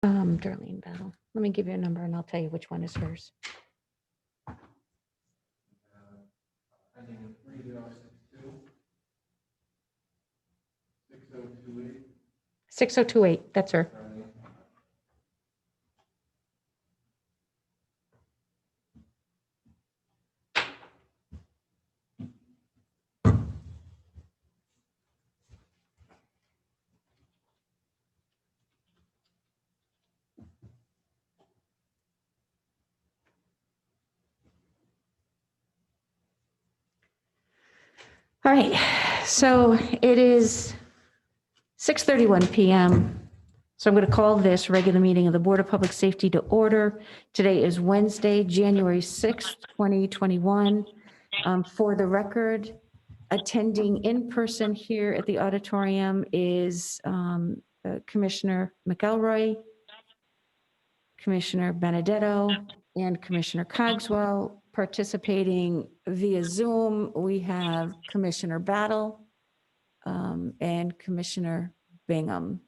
Darlene Battle. Let me give you a number and I'll tell you which one is hers. Ending in 3062 6028. 6028, that's her. All right, so it is 6:31 p.m. So I'm going to call this regular meeting of the Board of Public Safety to order. Today is Wednesday, January 6th, 2021. For the record, attending in person here at the auditorium is Commissioner McElroy, Commissioner Benedetto, and Commissioner Cogswell. Participating via Zoom, we have Commissioner Battle and Commissioner Bingham.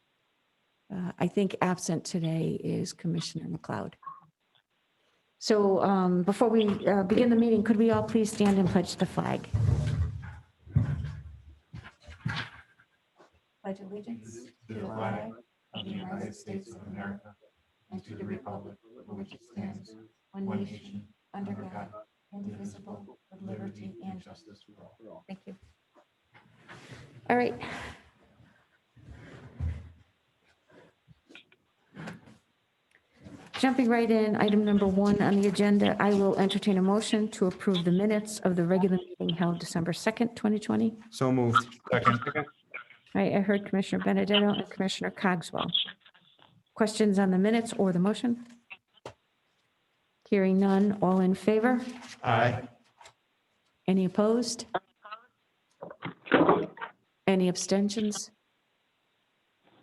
I think absent today is Commissioner McLeod. So before we begin the meeting, could we all please stand and pledge the flag? Pledge allegiance to the flag of the United States of America and to the republic for which it stands, one nation, under God, indivisible, with liberty and justice for all. Thank you. All right. Jumping right in, item number 1 on the agenda, I will entertain a motion to approve the minutes of the regular meeting held December 2nd, 2020. So moved. Second. All right, I heard Commissioner Benedetto and Commissioner Cogswell. Questions on the minutes or the motion? Hearing none, all in favor? Aye. Any opposed? Any abstentions?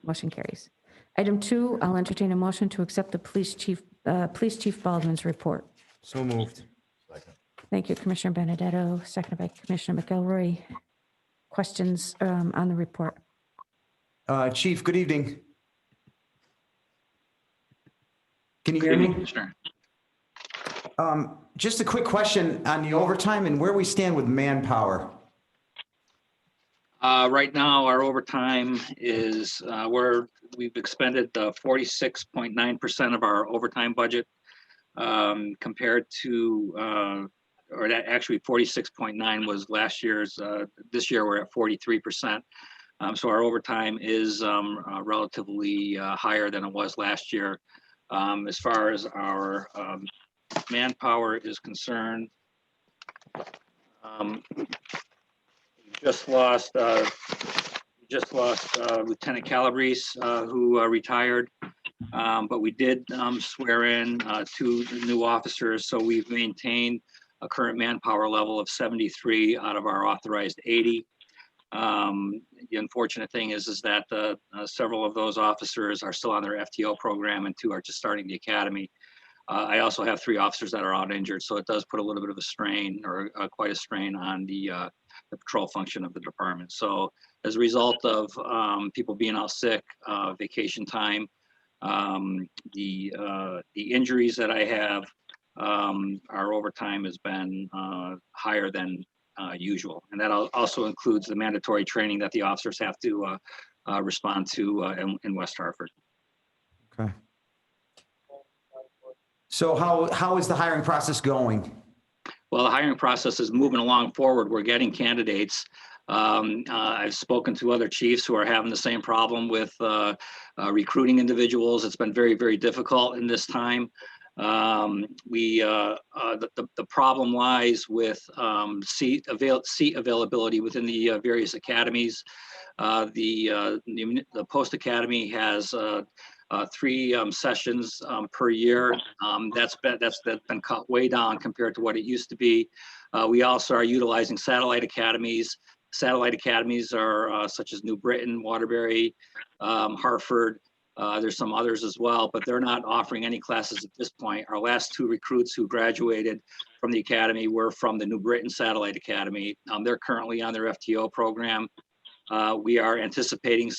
Motion carries. Item 2, I'll entertain a motion to accept the Police Chief Baldwin's report. So moved. Second. Thank you, Commissioner Benedetto, seconded by Commissioner McElroy. Questions on the report? Chief, good evening. Can you hear me? Sure. Just a quick question on the overtime and where we stand with manpower. Right now, our overtime is we've expended 46.9% of our overtime budget compared to, or that actually 46.9 was last year's. This year we're at 43%. So our overtime is relatively higher than it was last year. As far as our manpower is concerned, just lost Lieutenant Calabrese, who retired, but we did swear in 2 new officers, so we've maintained a current manpower level of 73 out of our authorized 80. The unfortunate thing is that several of those officers are still on their FTO program and 2 are just starting the academy. I also have 3 officers that are out injured, so it does put a little bit of a strain, or quite a strain, on the patrol function of the department. So as a result of people being out sick, vacation time, the injuries that I have, our overtime has been higher than usual. And that also includes the mandatory training that the officers have to respond to in West Hartford. Okay. So how is the hiring process going? Well, the hiring process is moving along forward. We're getting candidates. I've spoken to other chiefs who are having the same problem with recruiting individuals. It's been very, very difficult in this time. The problem lies with seat availability within the various academies. The Post Academy has 3 sessions per year. That's been cut way down compared to what it used to be. We also are utilizing satellite academies. Satellite academies are such as New Britain, Waterbury, Hartford. There's some others as well, but they're not offering any classes at this point. Our last 2 recruits who graduated from the academy were from the New Britain Satellite Academy. They're currently on their FTO program. We are anticipating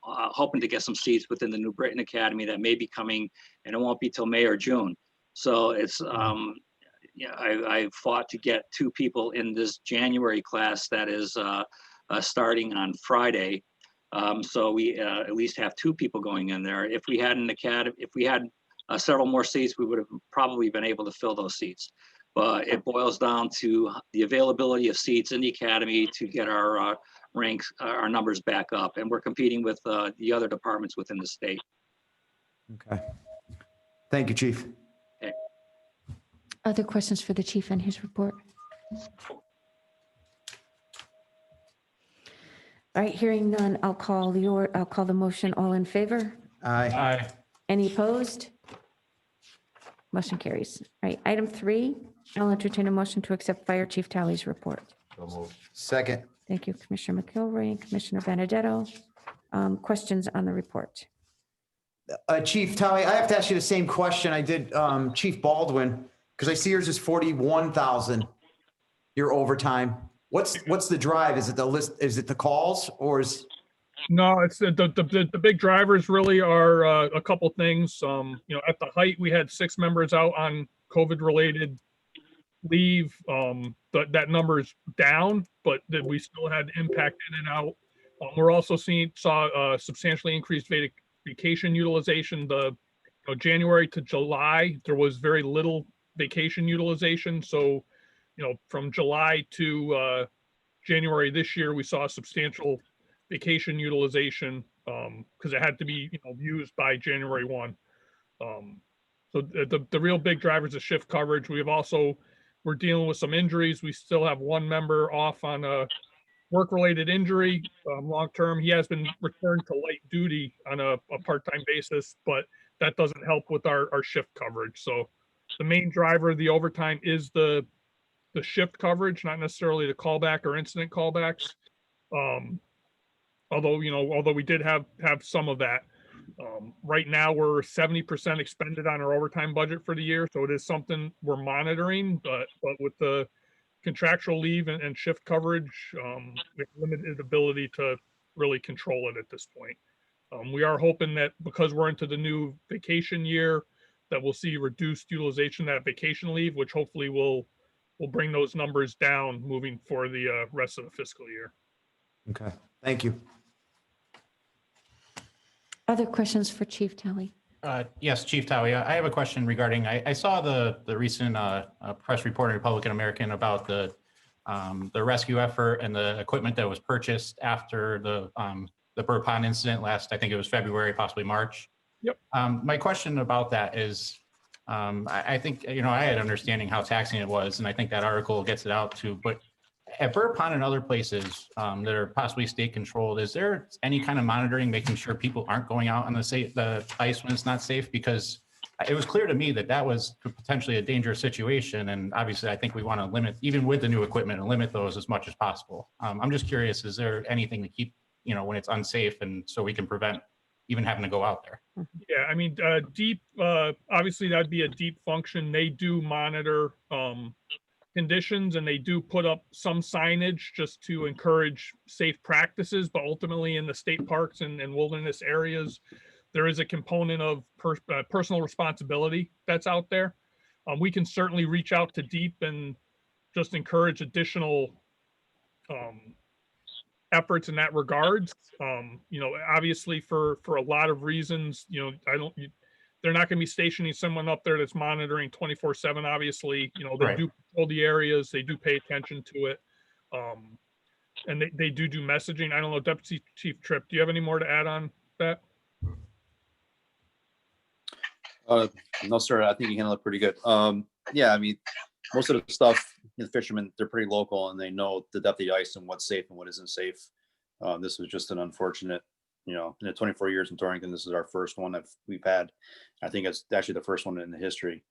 hoping to get some seats within the New Britain Academy that may be coming, and it won't be till May or June. So it's, I fought to get 2 people in this January class that is starting on Friday. So we at least have 2 people going in there. If we had several more seats, we would have probably been able to fill those seats. But it boils down to the availability of seats in the academy to get our ranks, our numbers back up. And we're competing with the other departments within the state. Okay. Thank you, Chief. Okay. Other questions for the chief and his report? All right, hearing none, I'll call the motion. All in favor? Aye. Aye. Any opposed? Motion carries. All right, item 3, I'll entertain a motion to accept Fire Chief Talley's report. So moved. Second. Thank you, Commissioner McIlroy and Commissioner Benedetto. Questions on the report? Chief Talley, I have to ask you the same question I did Chief Baldwin, because I see yours is 41,000, your overtime. What's the drive? Is it the list? Is it the calls or is? No, it's the big drivers really are a couple things. At the height, we had 6 members out on COVID-related leave. That number is down, but that we still had impact in and out. We're also saw substantially increased vacation utilization. January to July, there was very little vacation utilization. So, from July to January this year, we saw a substantial vacation utilization because it had to be used by January 1. So the real big drivers of shift coverage. We're dealing with some injuries. We still have 1 member off on a work-related injury long-term. He has been returned to light duty on a part-time basis, but that doesn't help with our shift coverage. So the main driver of the overtime is the shift coverage, not necessarily the callback or incident callbacks. Although we did have some of that. Right now we're 70% expended on our overtime budget for the year. So it is something we're monitoring, but with the contractual leave and shift coverage, we have limited ability to really control it at this point. We are hoping that because we're into the new vacation year, that we'll see reduced utilization of that vacation leave, which hopefully will bring those numbers down moving for the rest of the fiscal year. Okay, thank you. Other questions for Chief Talley? Yes, Chief Talley, I have a question regarding, I saw the recent press report in Republican American about the rescue effort and the equipment that was purchased after the Burr Pond incident last, I think it was February, possibly March. Yep. My question about that is, I think, I had understanding how taxing it was, and I think that article gets it out too, but at Burr Pond and other places that are possibly state controlled, is there any kind of monitoring, making sure people aren't going out on the ice when it's not safe? Because it was clear to me that was potentially a dangerous situation. And obviously I think we want to limit, even with the new equipment, and limit those as much as possible. I'm just curious, is there anything to keep, when it's unsafe, and so we can prevent even having to go out there? Yeah, I mean, deep, obviously that'd be a deep function. They do monitor conditions, and they do put up some signage just to encourage safe practices, but ultimately in the state parks and wilderness areas, there is a component of personal responsibility that's out there. We can certainly reach out to DEEP and just encourage additional efforts in that regards. Obviously for a lot of reasons, they're not going to be stationing someone up there that's monitoring 24/7. Obviously, they Right. do patrol the areas, they do pay attention to it. And they do messaging. I don't know, Deputy Chief Tripp, do you have any more to add on that? No, sir. I think you handled it pretty good. Yeah, I mean, most of the stuff, the fishermen, they're pretty local and they know the depth of the ice and what's safe and what isn't safe. This was just an unfortunate, in the 24 years in Torrington, this is our first one that we've had. I think it's actually the first one in the history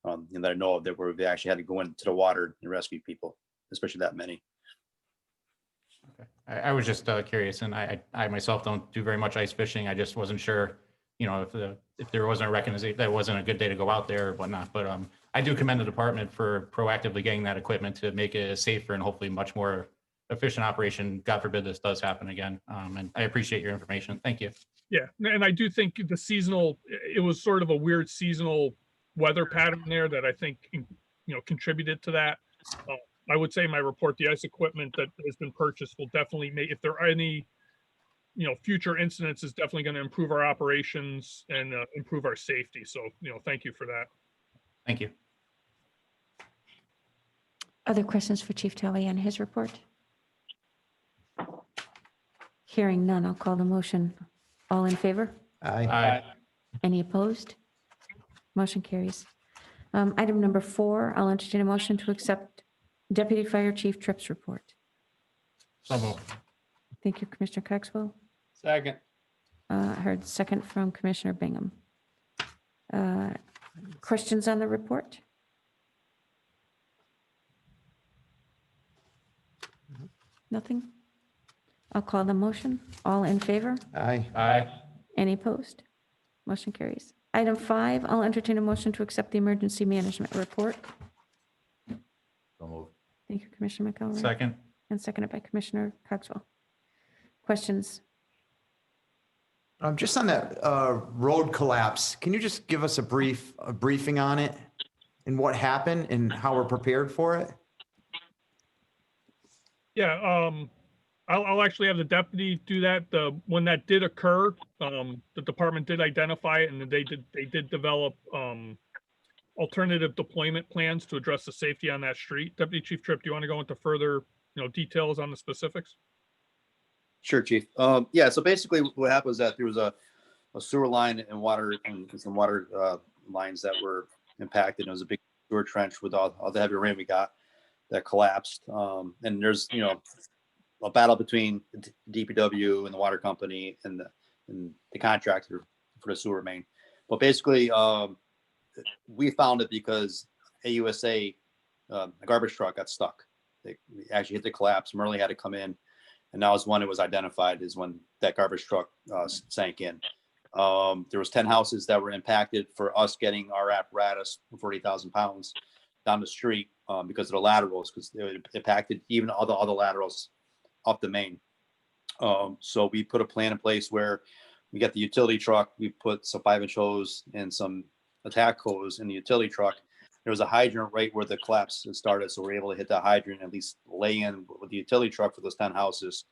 that I know of that where they actually had to go into the water and rescue people, especially that many. Okay. I was just curious, and I myself don't do very much ice fishing. I just wasn't sure, if there wasn't a recognition that wasn't a good day to go out there or whatnot. But I do commend the department for proactively getting that equipment to make it safer and hopefully much more efficient operation. God forbid this does happen again. And I appreciate your information. Thank you. Yeah, and I do think the seasonal, it was sort of a weird seasonal weather pattern there that I think, contributed to that. I would say my report, the ice equipment that has been purchased will definitely make, if there are any, future incidents, is definitely going to improve our operations and improve our safety. So, thank you for that. Thank you. Other questions for Chief Talley on his report? Hearing none, I'll call the motion. All in favor? Aye. Aye. Any opposed? Motion carries. Item number 4, I'll entertain a motion to accept Deputy Fire Chief Tripp's report. So moved. Thank you, Commissioner Cogswell. Second. I heard second from Commissioner Bingham. Questions on the report? Nothing? I'll call the motion. All in favor? Aye. Aye. Any opposed? Motion carries. Item 5, I'll entertain a motion to accept the emergency management report. So moved. Thank you, Commissioner McElroy. Second. And seconded by Commissioner Cogswell. Questions? Just on that road collapse, can you just give us a briefing on it and what happened and how we're prepared for it? Yeah, I'll actually have the deputy do that. When that did occur, the department did identify it, and they did develop alternative deployment plans to address the safety on that street. Deputy Chief Tripp, do you want to go into further, details on the specifics? Sure, Chief. Yeah, so basically what happened was that there was a sewer line and water and some water lines that were impacted. It was a big sewer trench with all the heavy rain we got that collapsed. And there's, a battle between DPW and the water company and the contractor for the sewer main. But basically, we found it because AUSA, a garbage truck got stuck. They actually hit the collapse. Merle had to come in. And that was when it was identified, is when that garbage truck sank in. There was 10 houses that were impacted for us getting our apparatus, 40,000 pounds, down the street because of the laterals, because it impacted even all the laterals up the main. So we put a plan in place where we got the utility truck, we put some 5-inch hose and some attack hose in the utility truck. There was a hydrant right where the collapse started, so we're able to hit that hydrant and at least lay in with the utility truck for those 10 houses.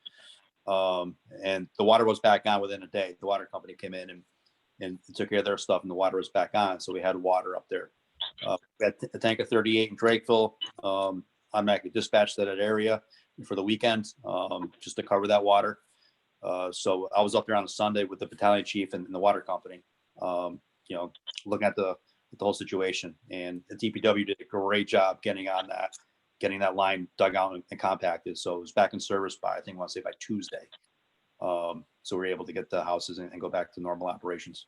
And the water was back on within a day. The water company came in and took care of their stuff, and the water was back on, so we had water up there. We had a tank of 38 in Drakeville. I'm actually dispatched to that area for the weekend just to cover that water. So I was up there on a Sunday with the battalion chief and the water company, looking at the whole situation. And the DPW did a great job getting that line dug out and compacted. So it was back in service by, I think I want to say by Tuesday. So we were able to get the houses and go back to normal operations.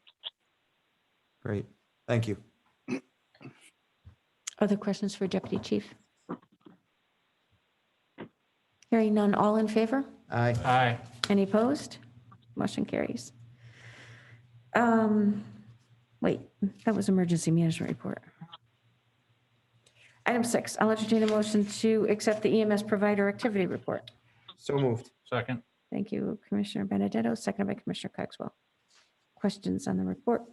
Great. Thank you. Other questions for Deputy Chief? Hearing none, all in favor? Aye. Aye. Any opposed? Motion carries. Wait, that was emergency management report. Item 6, I'll entertain a motion to accept the EMS provider activity report. So moved. Second. Thank you, Commissioner Benedetto, seconded by Commissioner Cogswell. Questions on the report?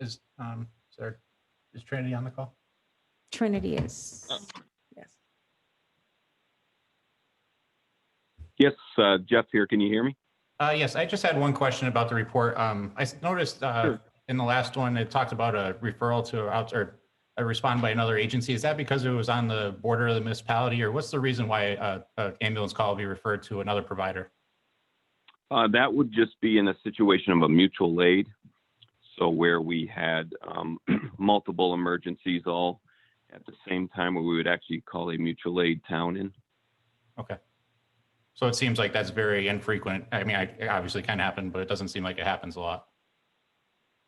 Is Trinity on the call? Trinity is, yes. Yes, Jeff here. Can you hear me? Yes, I just had one question about the report. I noticed in the last one, it talked about a referral to or a respond by another agency. Is that because it was on the border of the municipality, or what's the reason why an ambulance call will be referred to another provider? That would just be in a situation of a mutual aid. So where we had multiple emergencies all at the same time, where we would actually call a mutual aid town in. Okay. So it seems like that's very infrequent. I mean, it obviously can happen, but it doesn't seem like it happens a lot.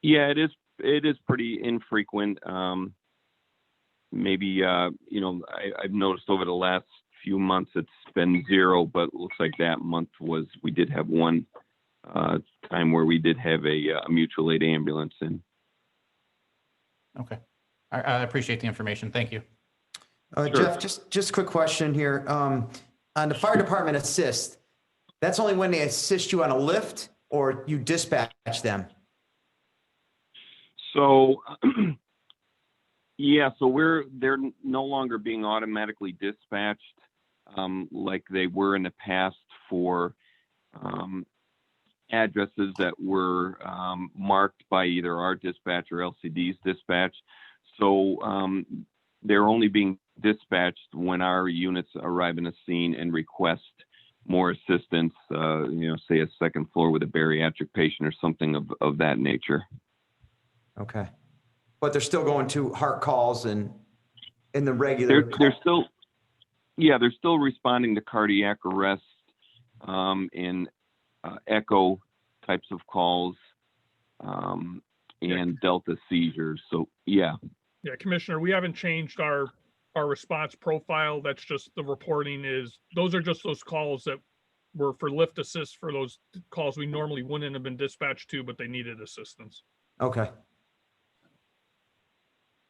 Yeah, it is. It is pretty infrequent. Maybe I've noticed over the last few months it's been 0, but it looks like that month we did have one time where we did have a mutual aid ambulance in. Okay. I appreciate the information. Thank you. Jeff, just a quick question here. On on the fire department assist, that's only when they assist you on a lift or you dispatch them? So, yeah, so they're no longer being automatically dispatched like they were in the past for addresses that were marked by either our dispatch or LCD's dispatch. So they're only being dispatched when our units arrive in a scene and request more assistance, say a second floor with a bariatric patient or something of that nature. Okay. But they're still going to heart calls and in the regular. They're still responding to cardiac arrest and echo types of calls and delta seizures. So yeah. Yeah, Commissioner, we haven't changed our response profile. That's just the reporting those are just those calls that were for lift assist for those calls we normally wouldn't have been dispatched to, but they needed assistance. Okay.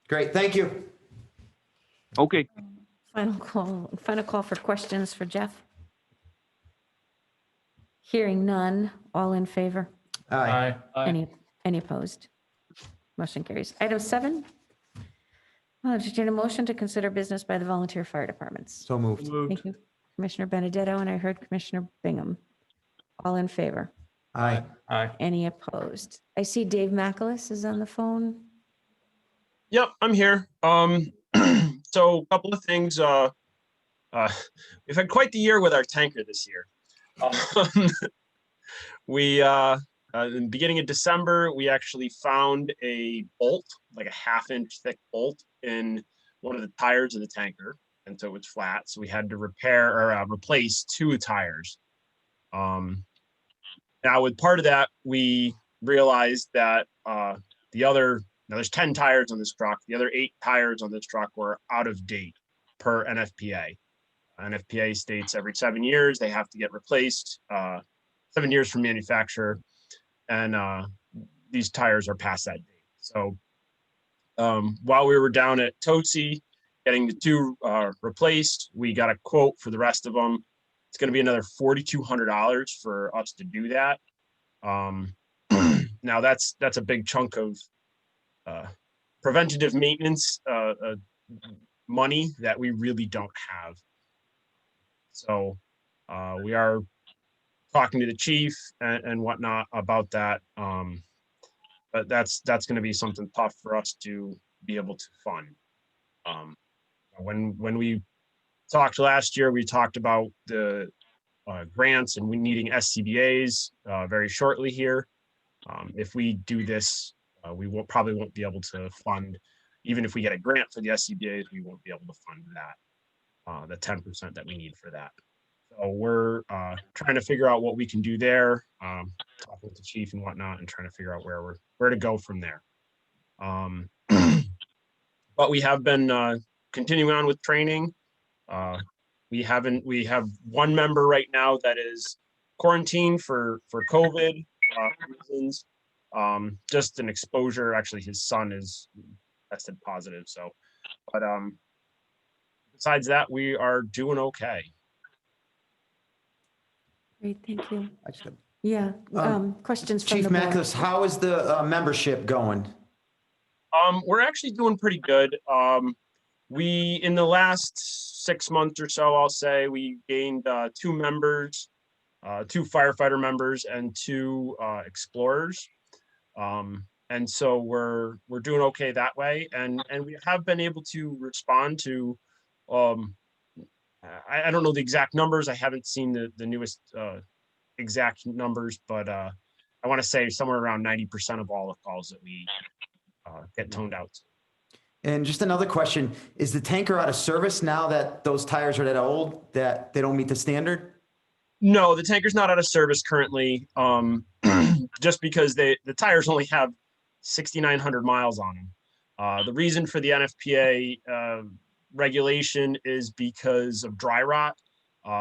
Great. Thank you. Okay. Final call for questions for Jeff. Hearing none, all in favor? Aye. Any opposed? Motion carries. Item 7. I'll entertain a motion to consider business by the volunteer fire departments. So moved. Thank you, Commissioner Benedetto, and I heard Commissioner Bingham. All in favor? Aye. Any opposed? I see Dave Macalis is on the phone. Yep, I'm here. So a couple of things. We've had quite the year with our tanker this year. We in the beginning of December, we actually found a bolt, like a 1/2-inch thick bolt in one of the tires of the tanker. And so it was flat. So we had to repair or replace 2 tires. Now with part of that, we realized that there's 10 tires on this truck. The other 8 tires on this truck were out of date per NFPA. NFPA states every 7 years they have to get replaced, 7 years from manufacturer, and these tires are past that date. So while we were down at Totsi getting the 2 replaced, we got a quote for the rest of them. It's going to be another $4,200 for us to do that. Now that's a big chunk of preventative maintenance money that we really don't have. So we are talking to the chief and whatnot about that. But that's going to be something tough for us to be able to fund. When we talked last year, we talked about the grants and we needing SCBAs very shortly here. If we do this, we probably won't be able to fund, even if we get a grant for the SCBAs, we won't be able to fund that, the 10% that we need for that. So we're trying to figure out what we can do there, talking with the chief and whatnot, and trying to figure out where to go from there. But we have been continuing on with training. We have one member right now that is quarantined for COVID reasons. Just an exposure. Actually, his son is tested positive. So, but besides that, we are doing okay. Great, thank you. I just got- Yeah, questions from Chief the board. Macalis, how is the membership going? We're actually doing pretty good. We, in the last 6 months or so, I'll say, we gained 2 members, 2 firefighter members and 2 explorers. And so we're doing okay that way. And we have been able to respond to, I don't know the exact numbers. I haven't seen the newest exact numbers, but I want to say somewhere around 90% of all the calls that we get toned out to. And just another question, is the tanker out of service now that those tires are that old, that they don't meet the standard? No, the tanker's not out of service currently, just because the tires only have 6,900 miles on them. The reason for the NFPA regulation is because of dry rot.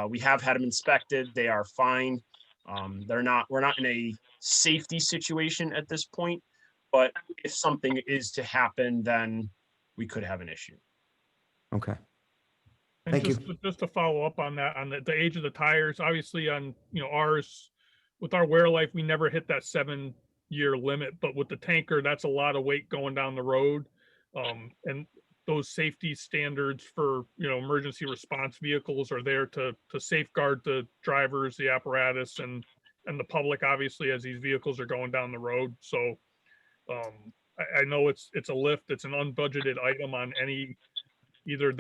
We have had them inspected. They are fine. We're not in a safety situation at this point, but if something is to happen, then we could have an issue. Okay. And Thank you. just to follow up on that, on the age of the tires, obviously on, ours, with our wear life, we never hit that 7-year limit, but with the tanker, that's a lot of weight going down the road. And those safety standards for, emergency response vehicles are there to safeguard the drivers, the apparatus, and the public, obviously, as these vehicles are going down the road. So I know it's a lift, it's an unbudgeted item on either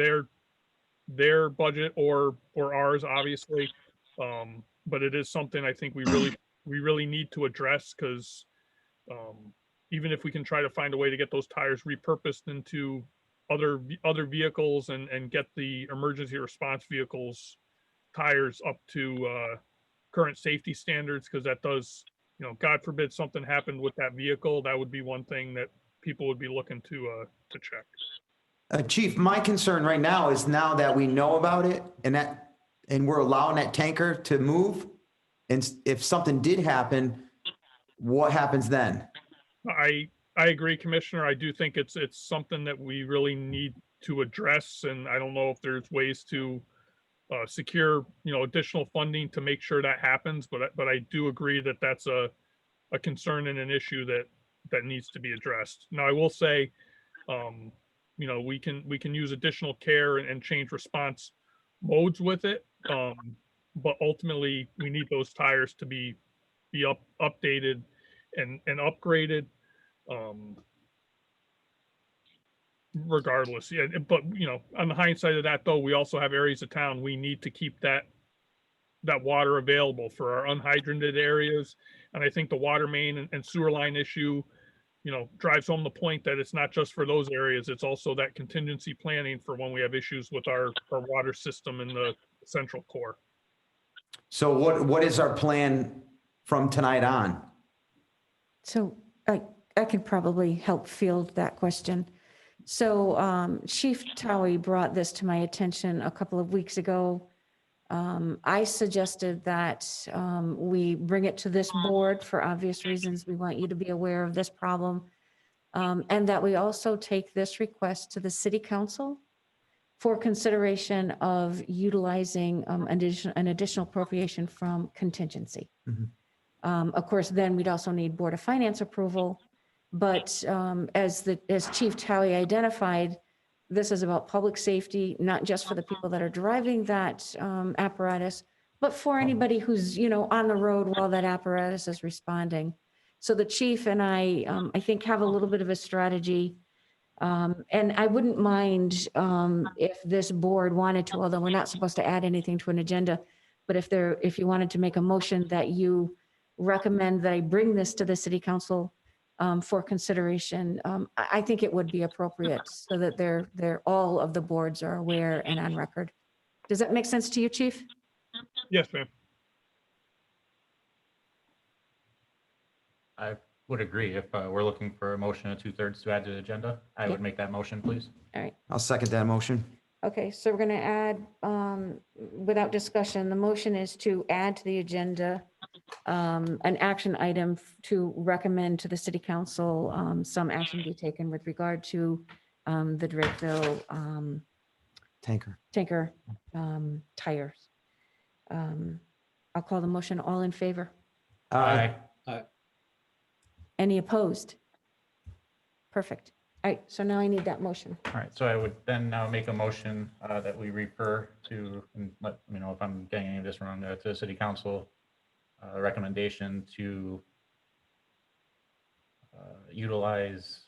their budget or ours, obviously. But it is something I think we really need to address, because even if we can try to find a way to get those tires repurposed into other vehicles and get the emergency response vehicles tires up to current safety standards, because that does, God forbid something happened with that vehicle, that would be one thing that people would be looking to check. Chief, my concern right now is, now that we know about it and we're allowing that tanker to move, and if something did happen, what happens then? I agree, Commissioner. I do think it's something that we really need to address, and I don't know if there's ways to secure, additional funding to make sure that happens. But I do agree that that's a concern and an issue that needs to be addressed. Now, I will say, we can use additional care and change response modes with it. But ultimately, we need those tires to be updated and upgraded. Regardless, yeah. But on the hindsight of that, though, we also have areas of town we need to keep that water available for our unhydrated areas. And I think the water main and sewer line issue, drives home the point that it's not just for those areas. It's also that contingency planning for when we have issues with our water system in the central core. So what is our plan from tonight on? So I could probably help field that question. So Chief Towie brought this to my attention a couple of weeks ago. I suggested that we bring it to this board for obvious reasons. We want you to be aware of this problem. And that we also take this request to the city council for consideration of utilizing an additional appropriation from contingency. Mhm. Of course, then we'd also need Board of Finance approval. But as Chief Towie identified, this is about public safety, not just for the people that are driving that apparatus, but for anybody who's, on the road while that apparatus is responding. So the chief and I think, have a little bit of a strategy. And I wouldn't mind if this board wanted to, although we're not supposed to add anything to an agenda, but if you wanted to make a motion that you recommend that I bring this to the city council for consideration, I think it would be appropriate, so that all of the boards are aware and on record. Does that make sense to you, Chief? Yes, ma'am. I would agree. If we're looking for a motion of 2/3 to add to the agenda, I would make that motion, please. All right. I'll second that motion. Okay, so we're going to add, without discussion, the motion is to add to the agenda an action item to recommend to the city council some action be taken with regard to the Drakeville Tanker. tanker tires. I'll call the motion. All in favor? Aye. Any opposed? Perfect. All right, so now I need that motion. All right, so I would then now make a motion that we refer to, and let me know if I'm getting any of this wrong, to the city council recommendation to utilize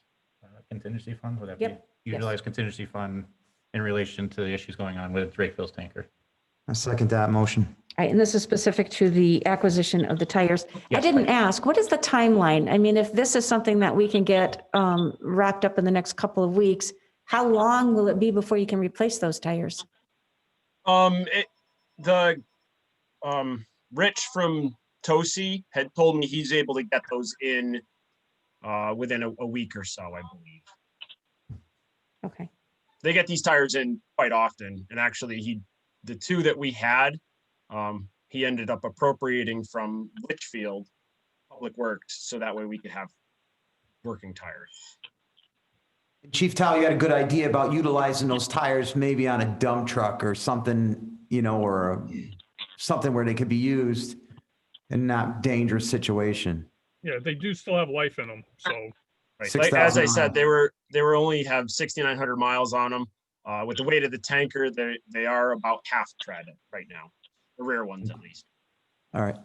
contingency fund. Would that be? Yep, yes. Utilize contingency fund in relation to the issues going on with Drakeville's tanker. I second that motion. All right, and this is specific to the acquisition of the tires. I Yes, didn't ask, what is the timeline? I mean, if this is something that we can get wrapped up in the next couple of weeks, how long will it be before you can replace those tires? Rich from Tosi had told me he's able to get those in within a week or so, I believe. Okay, They get these tires in quite often, and actually the two that we had, he ended up appropriating from Litchfield Public Works, so that way we could have working tires. Chief Tao, you had a good idea about utilizing those tires maybe on a dump truck or something, you know, or something where they could be used in not dangerous situation. Yeah, they do still have life in them, so. Right. 6,000 Like, as I said, miles. they were only have 6,900 miles on them. With the weight of the tanker, they are about half tread right now, the rear ones at least. All right.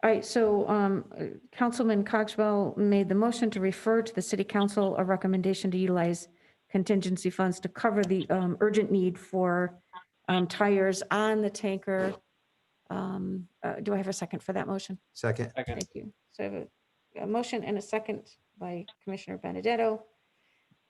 All right, so Councilman Coxwell made the motion to refer to the city council a recommendation to utilize contingency funds to cover the urgent need for tires on the tanker. Do I have a second for that motion? Second. Thank you. So I have a motion and a second by Commissioner Benedetto.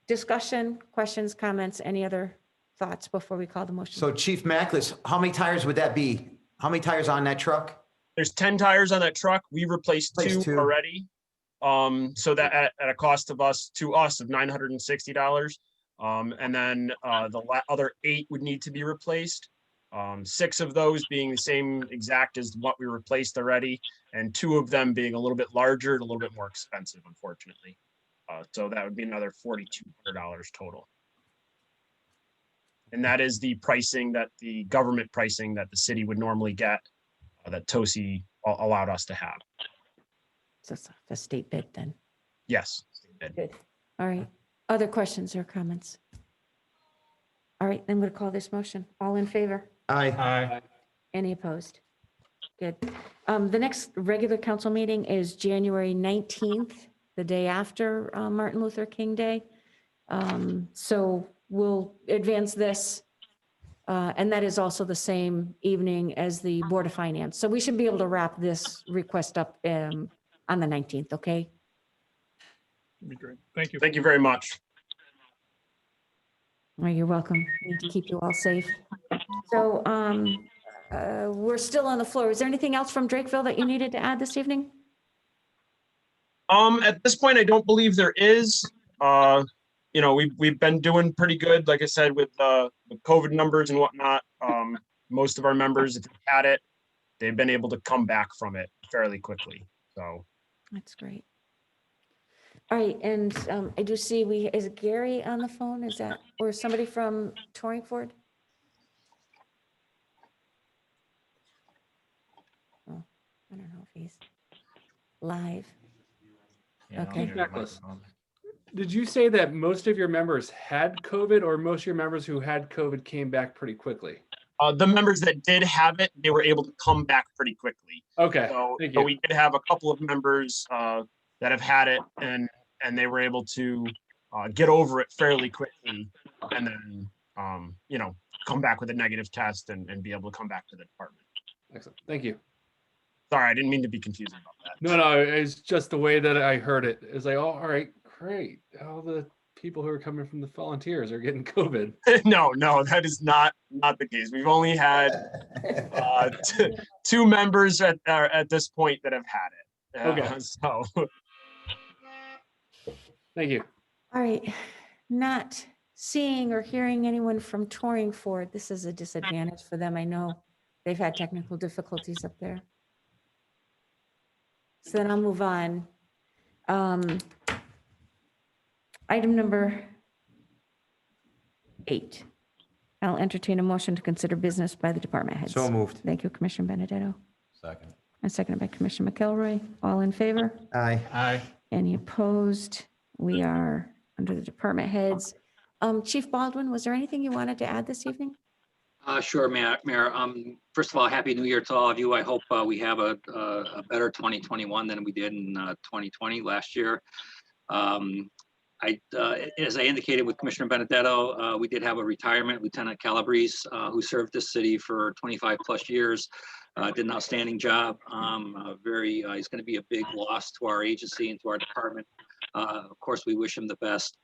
Discussion, questions, comments, any other thoughts before we call the motion? So Chief Macklis, how many tires would that be? How many tires on that truck? There's 10 tires on that truck. We replaced Replaced two two. already. So that at a cost of us of $960. And then the other 8 would need to be replaced. 6 of those being the same exact as what we replaced already, and 2 of them being a little bit larger and a little bit more expensive, unfortunately. So that would be another $4,200 total. And that is the pricing that the government pricing that the city would normally get, that TOSI allowed us to have. So it's a state bid then. Yes. Good. All right. Other questions or comments? All right, then I'm going to call this motion. All in favor? Aye. Any opposed? Good. The next regular council meeting is January 19th, the day after Martin Luther King Day. So we'll advance this. And that is also the same evening as the Board of Finance. So we should be able to wrap this request up on the 19th, okay? That'd be great. Thank you. Thank you very much. Well, you're welcome. We need to keep you all safe. So we're still on the floor. Is there anything else from Drakeville that you needed to add this evening? At this point, I don't believe there is. You know, we've been doing pretty good, like I said, with the COVID numbers and whatnot. Most of our members, if they've had it, they've been able to come back from it fairly quickly. So That's great. All right, and I do see is Gary on the phone? Is that, or somebody from Torrington? Oh, I don't know if he's live. Okay. Necklace. Did you say that most of your members had COVID, or most of your members who had COVID came back pretty quickly? the members that did have it, they were able to come back pretty quickly. Okay, So, thank so you. we did have a couple of members that have had it, and they were able to get over it fairly quickly, and then you know, come back with a negative test and be able to come back to the department. Excellent, thank you. Sorry, I didn't mean to be confusing about that. No, it's just the way that I heard it. It's like, oh, all right, great. All the people who are coming from the volunteers are getting COVID. No, that is not the case. We've only had two members at this point that have had it. Okay. So Thank you. All right, not seeing or hearing anyone from Torrington, this is a disadvantage for them. I know they've had technical difficulties up there. So then I'll move on. Item number 8. I'll entertain a motion to consider business by the department heads. So moved. Thank you, Commissioner Benedetto. Second. And seconded by Commissioner McElroy. All in favor? Aye. Aye. Any opposed? We are under the department heads. Chief Baldwin, was there anything you wanted to add this evening? Sure, Mayor. First of all, Happy New Year to all of you. I hope we have a better 2021 than we did in 2020 last year. As I indicated with Commissioner Benedetto, we did have a retirement, Lieutenant Calabrese, who served this city for 25 plus years, did an outstanding job. He's going to be a big loss to our agency and to our department. Of course, we wish him the best.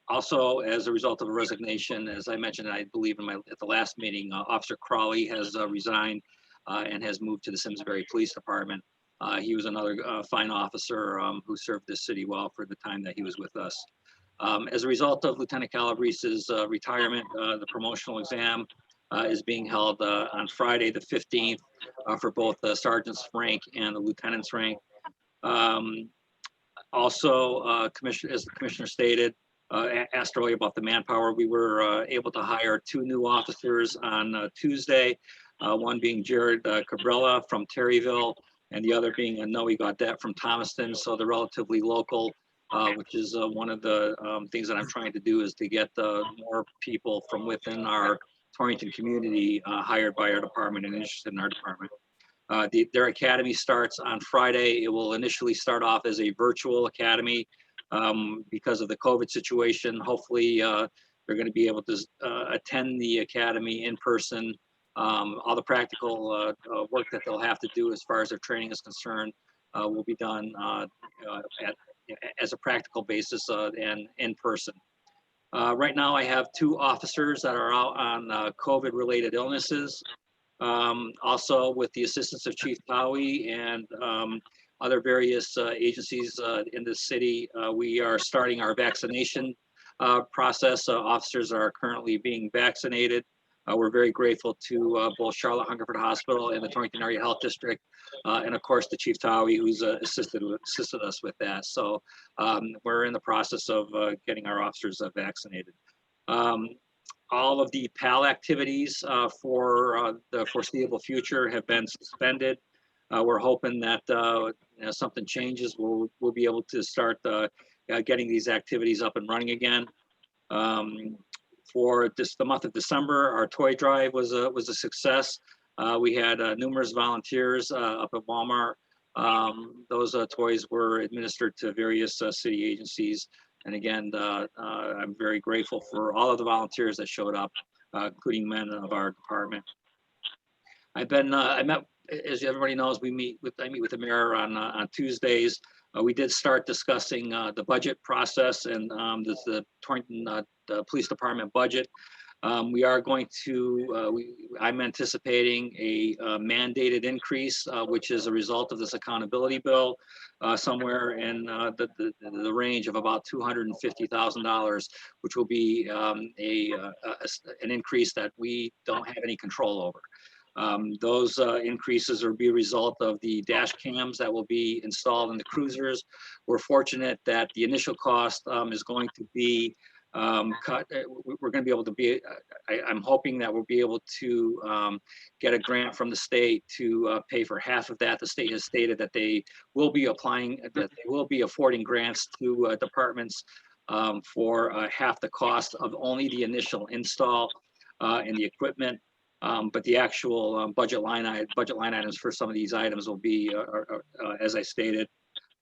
Also, as a result of a resignation, as I mentioned, I believe at the last meeting, Officer Crawley has resigned and has moved to the Simsbury Police Department. He was another fine officer who served this city well for the time that he was with us. As a result of Lieutenant Calabrese's retirement, the promotional exam is being held on Friday, the 15th, for both the sergeant's rank and the lieutenant's rank. Also, Commissioner, as the Commissioner stated, asked earlier about the manpower, we were able to hire 2 new officers on Tuesday, one being Jared Cabrera from Terryville, and the other being Noe Gaudet from Thomaston. So they're relatively local, which is one of the things that I'm trying to do, is to get more people from within our Torrington community hired by our department and interested in our department. Their academy starts on Friday. It will initially start off as a virtual academy because of the COVID situation. Hopefully, they're going to be able to attend the academy in person. All the practical work that they'll have to do as far as their training is concerned will be done as a practical basis and in person. Right now, I have 2 officers that are out on COVID-related illnesses. Also, with the assistance of Chief Towie and other various agencies in the city, we are starting our vaccination process. Officers are currently being vaccinated. We're very grateful to both Charlotte Hungerford Hospital and the Torrington Area Health District, and of course the Chief Towie, who's assisted us with that. So we're in the process of getting our officers vaccinated. All of the PAL activities for the foreseeable future have been suspended. We're hoping that something changes. We'll be able to start getting these activities up and running again. For the month of December, our toy drive was a success. We had numerous volunteers up at Walmart. Those toys were administered to various city agencies. And again, I'm very grateful for all of the volunteers that showed up, including men of our department. I met, as everybody knows, I meet with the mayor on Tuesdays. We did start discussing the budget process and the Torrington Police Department budget. We are going to, I'm anticipating a mandated increase, which is a result of this accountability bill, somewhere in the range of about $250,000, which will be an increase that we don't have any control over. Those increases will be a result of the dash cams that will be installed in the cruisers. We're fortunate that the initial cost is going to be cut. We're going to be able to be, I'm hoping that we'll be able to get a grant from the state to pay for half of that. The state has stated that they will be affording grants to departments for half the cost of only the initial install and the equipment. But the actual budget line items for some of these items will be, as I stated.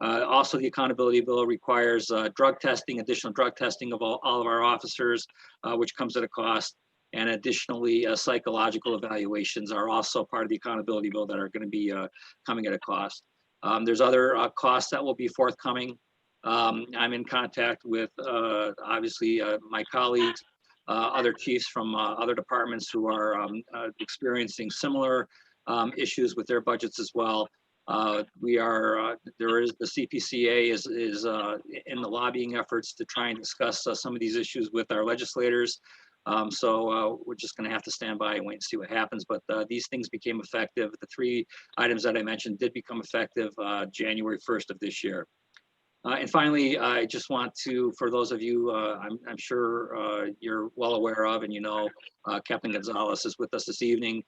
Also, the accountability bill requires drug testing, additional drug testing of all of our officers, which comes at a cost. And additionally, psychological evaluations are also part of the accountability bill that are going to be coming at a cost. There's other costs that will be forthcoming. I'm in contact with, obviously, my colleagues, other chiefs from other departments who are experiencing similar issues with their budgets as well. There is the CPCA is in the lobbying efforts to try and discuss some of these issues with our legislators. So we're just going to have to stand by and wait and see what happens. But these things became effective. The 3 items that I mentioned did become effective January 1st of this year. And finally, I just want to, for those of you, I'm sure you're well aware of, and you know, Captain Gonzalez is with us this evening.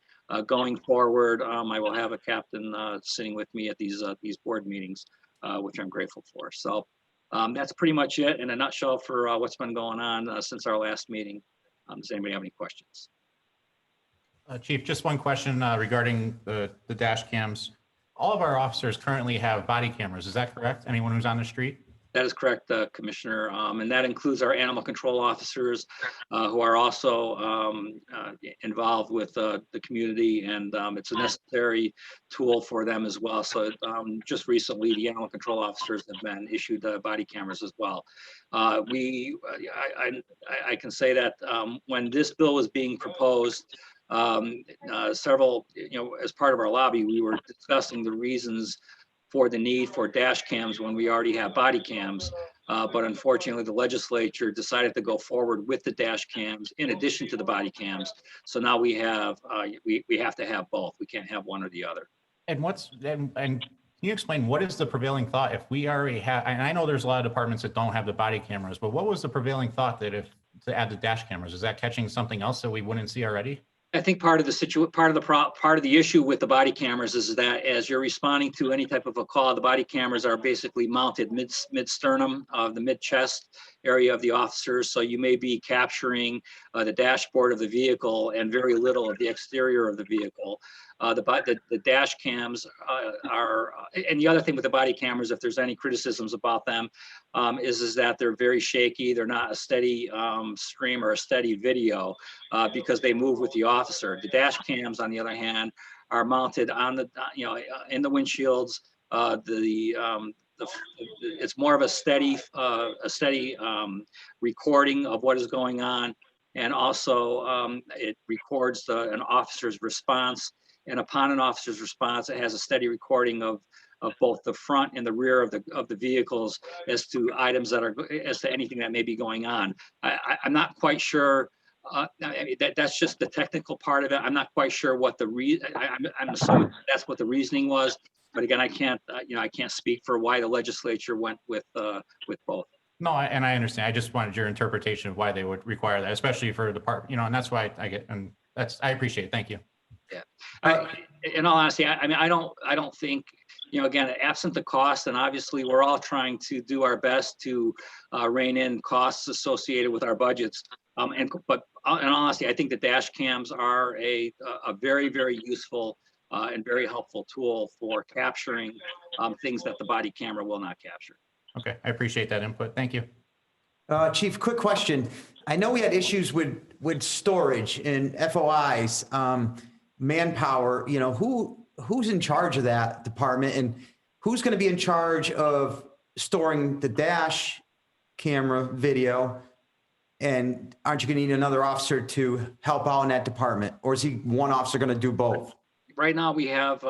Going forward, I will have a captain sitting with me at these board meetings, which I'm grateful for. So that's pretty much it in a nutshell for what's been going on since our last meeting. Does anybody have any questions? Chief, just one question regarding the dash cams. All of our officers currently have body cameras. Is that correct? Anyone who's on the street? That is correct, Commissioner. And that includes our animal control officers who are also involved with the community, and it's a necessary tool for them as well. So just recently, the animal control officers have been issued body cameras as well. I can say that when this bill was being proposed, several, as part of our lobby, we were discussing the reasons for the need for dash cams when we already have body cams. But unfortunately, the legislature decided to go forward with the dash cams in addition to the body cams. So now we have we have to have both. We can't have one or the other. And Can you explain what is the prevailing thought if we already have, and I know there's a lot of departments that don't have the body cameras, but what was the prevailing thought that if to add the dash cameras, is that catching something else that we wouldn't see already? I think part of the issue with the body cameras is that as you're responding to any type of a call, the body cameras are basically mounted mid sternum of the mid chest area of the officers. So you may be capturing the dashboard of the vehicle and very little of the exterior of the vehicle. The dash cams are, and the other thing with the body cameras, if there's any criticisms about them, is that they're very shaky. They're not a steady stream or a steady video because they move with the officer. The dash cams, on the other hand, are mounted on the, in the windshields. It's more of a steady recording of what is going on, and also it records an officer's response. And upon an officer's response, it has a steady recording of both the front and the rear of the vehicles as to items as to anything that may be going on. I'm not quite sure. That's just the technical part of it. I'm not quite sure what I'm assuming that's what the reasoning was. But again, I can't speak for why the legislature went with both. No, and I understand. I just wanted your interpretation of why they would require that, especially for the part, and that's why I appreciate it. Thank you. Yeah. In all honesty, I don't think, again, absent the cost, and obviously we're all trying to do our best to rein in costs associated with our budgets. But in all honesty, I think the dash cams are a very, very useful and very helpful tool for capturing things that the body camera will not capture. Okay, I appreciate that input. Thank you. Chief, quick question. I know we had issues with storage and FOIs, manpower. Who's in charge of that department, and who's going to be in charge of storing the dash camera video? And aren't you going to need another officer to help out in that department, or is one officer going to do both? Right now, we have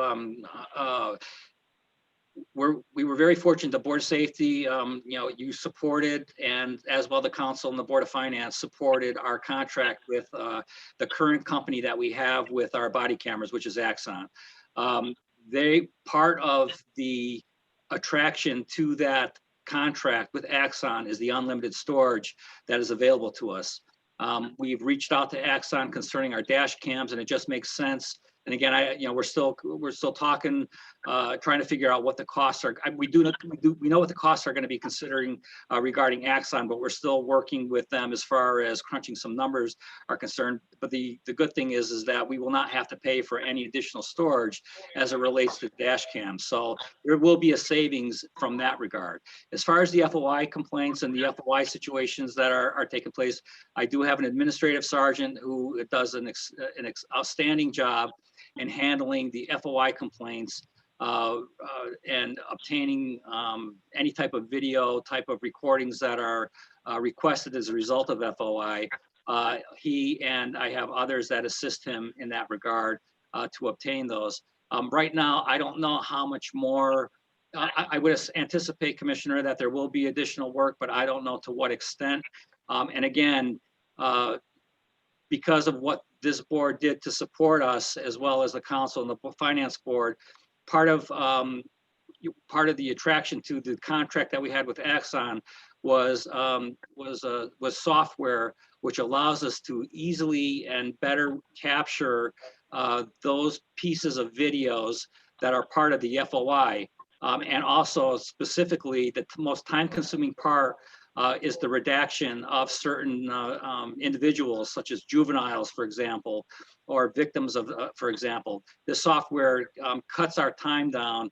we were very fortunate. The Board of Safety, you supported, and as well the Council and the Board of Finance supported our contract with the current company that we have with our body cameras, which is Axon. Part of the attraction to that contract with Axon is the unlimited storage that is available to us. We've reached out to Axon concerning our dash cams, and it just makes sense. And again, we're still talking, trying to figure out what the costs are. We know what the costs are going to be considering regarding Axon, but we're still working with them as far as crunching some numbers are concerned. But the good thing is that we will not have to pay for any additional storage as it relates to dash cams. So there will be a savings from that regard. As far as the FOI complaints and the FOI situations that are taking place, I do have an administrative sergeant who does an outstanding job in handling the FOI complaints and obtaining any type of video type of recordings that are requested as a result of FOI. He and I have others that assist him in that regard to obtain those. Right now, I don't know how much more. I would anticipate, Commissioner, that there will be additional work, but I don't know to what extent. And again, because of what this board did to support us, as well as the council and the finance board, part of the attraction to the contract that we had with Axon was software which allows us to easily and better capture those pieces of videos that are part of the FOI, and also specifically the most time-consuming part is the redaction of certain individuals, such as juveniles, for example, or victims of, for example. This software cuts our time down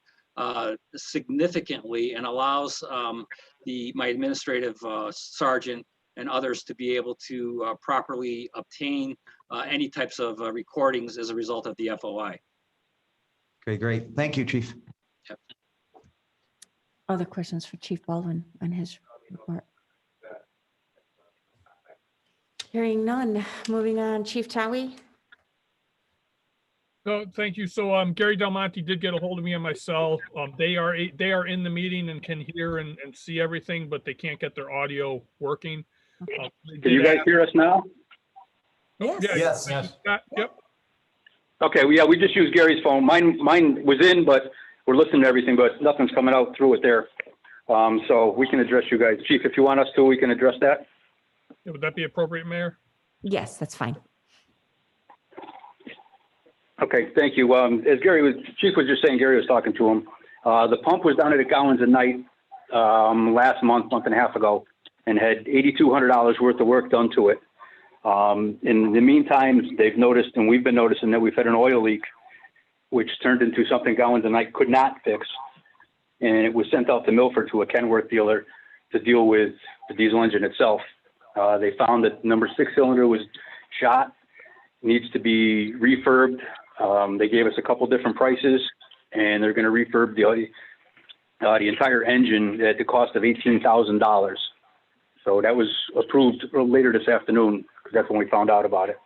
significantly and allows my administrative sergeant and others to be able to properly obtain any types of recordings as a result of the FOI. Okay, great. Thank you, Chief. Yep. Other questions for Chief Baldwin on his report? Hearing none. Moving on, Chief Towie. Thank you. So Gary Del Monte did get a hold of me on my cell. They are in the meeting and can hear and see everything, but they can't get their audio working. Can you guys hear us now? Yes. Yeah, Yes. Yep. Okay, well, yeah, we just used Gary's phone. Mine was in, but we're listening to everything, but nothing's coming out through it there. So we can address you guys. Chief, if you want us to, we can address that. Yeah, would that be appropriate, Mayor? Yes, that's fine. Okay, thank you. As Chief was just saying, Gary was talking to him. The pump was down at $1 a night last month and a half ago, and had $8,200 worth of work done to it. In the meantime, they've noticed, and we've been noticing, that we've had an oil leak, which turned into something gallons a night could not fix. And it was sent out to Milford to a Kenworth dealer to deal with the diesel engine itself. They found that number 6 cylinder was shot, needs to be refurbed. They gave us a couple different prices, and they're going to refurb the entire engine at the cost of $18,000. So that was approved later this afternoon, because that's when we found out about it.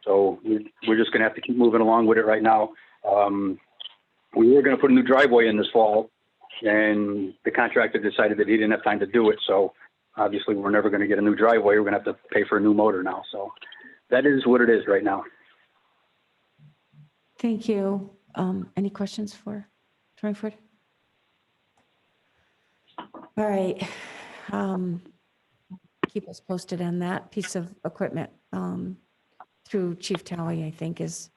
So we're just going to have to keep moving along with it right now. We were going to put a new driveway in this fall, and the contractor decided that he didn't have time to do it. So obviously we're never going to get a new driveway. We're going to have to pay for a new motor now. So that is what it is right now. Thank you. Any questions for Torrington? All right. Keep us posted on that piece of equipment through Chief Talley, I think, is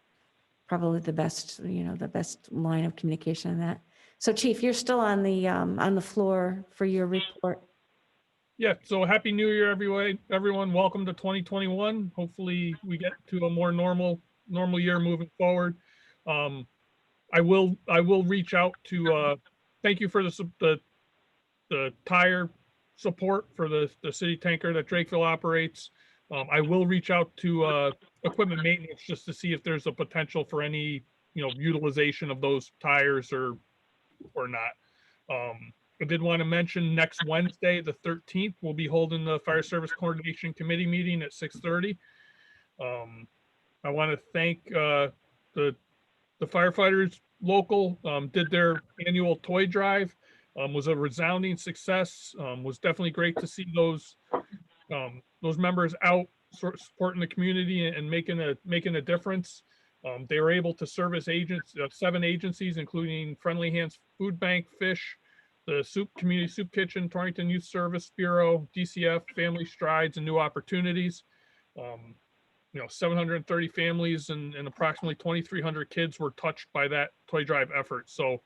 probably the best, the best line of communication on that. So Chief, you're still on the floor for your report. Yeah, so Happy New Year, everyone. Welcome to 2021. Hopefully we get to a more normal year moving forward. I will reach out to thank you for the tire support for the city tanker that Drakeville operates. I will reach out to equipment maintenance just to see if there's a potential for any utilization of those tires or not. I did want to mention next Wednesday, the 13th, we'll be holding the Fire Service Coordination Committee meeting at 6:30. I want to thank the firefighters local, did their annual toy drive, was a resounding success. Was definitely great to see those members out supporting the community and making a difference. They were able to service 7 agencies, including Friendly Hands Food Bank, Fish, the Community Soup Kitchen, Torrington Youth Service Bureau, DCF, Family Strides, and New Opportunities. 730 families and approximately 2,300 kids were touched by that toy drive effort. So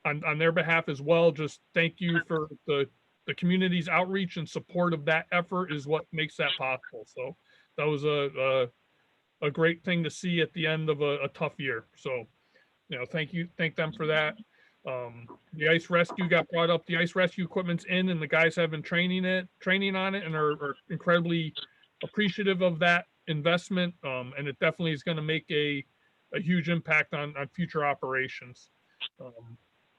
on their behalf as well, just thank you for the community's outreach and support of that effort is what makes that possible. So that was a great thing to see at the end of a tough year. So, thank them for that. The ice rescue got brought up. The ice rescue equipment's in, and the guys have been training on it, and are incredibly appreciative of that investment. And it definitely is going to make a huge impact on future operations.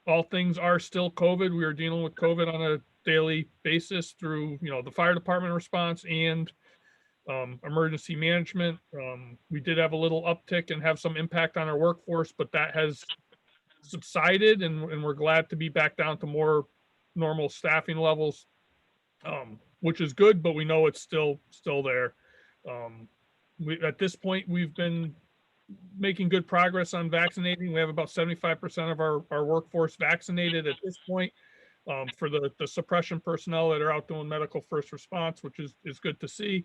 All things are still COVID. We are dealing with COVID on a daily basis through, the fire department response and emergency management. We did have a little uptick and have some impact on our workforce, but that has subsided, and we're glad to be back down to more normal staffing levels, which is good, but we know it's still there. At this point, we've been making good progress on vaccinating. We have about 75% of our workforce vaccinated at this point, for the suppression personnel that are out doing medical first response, which is good to see.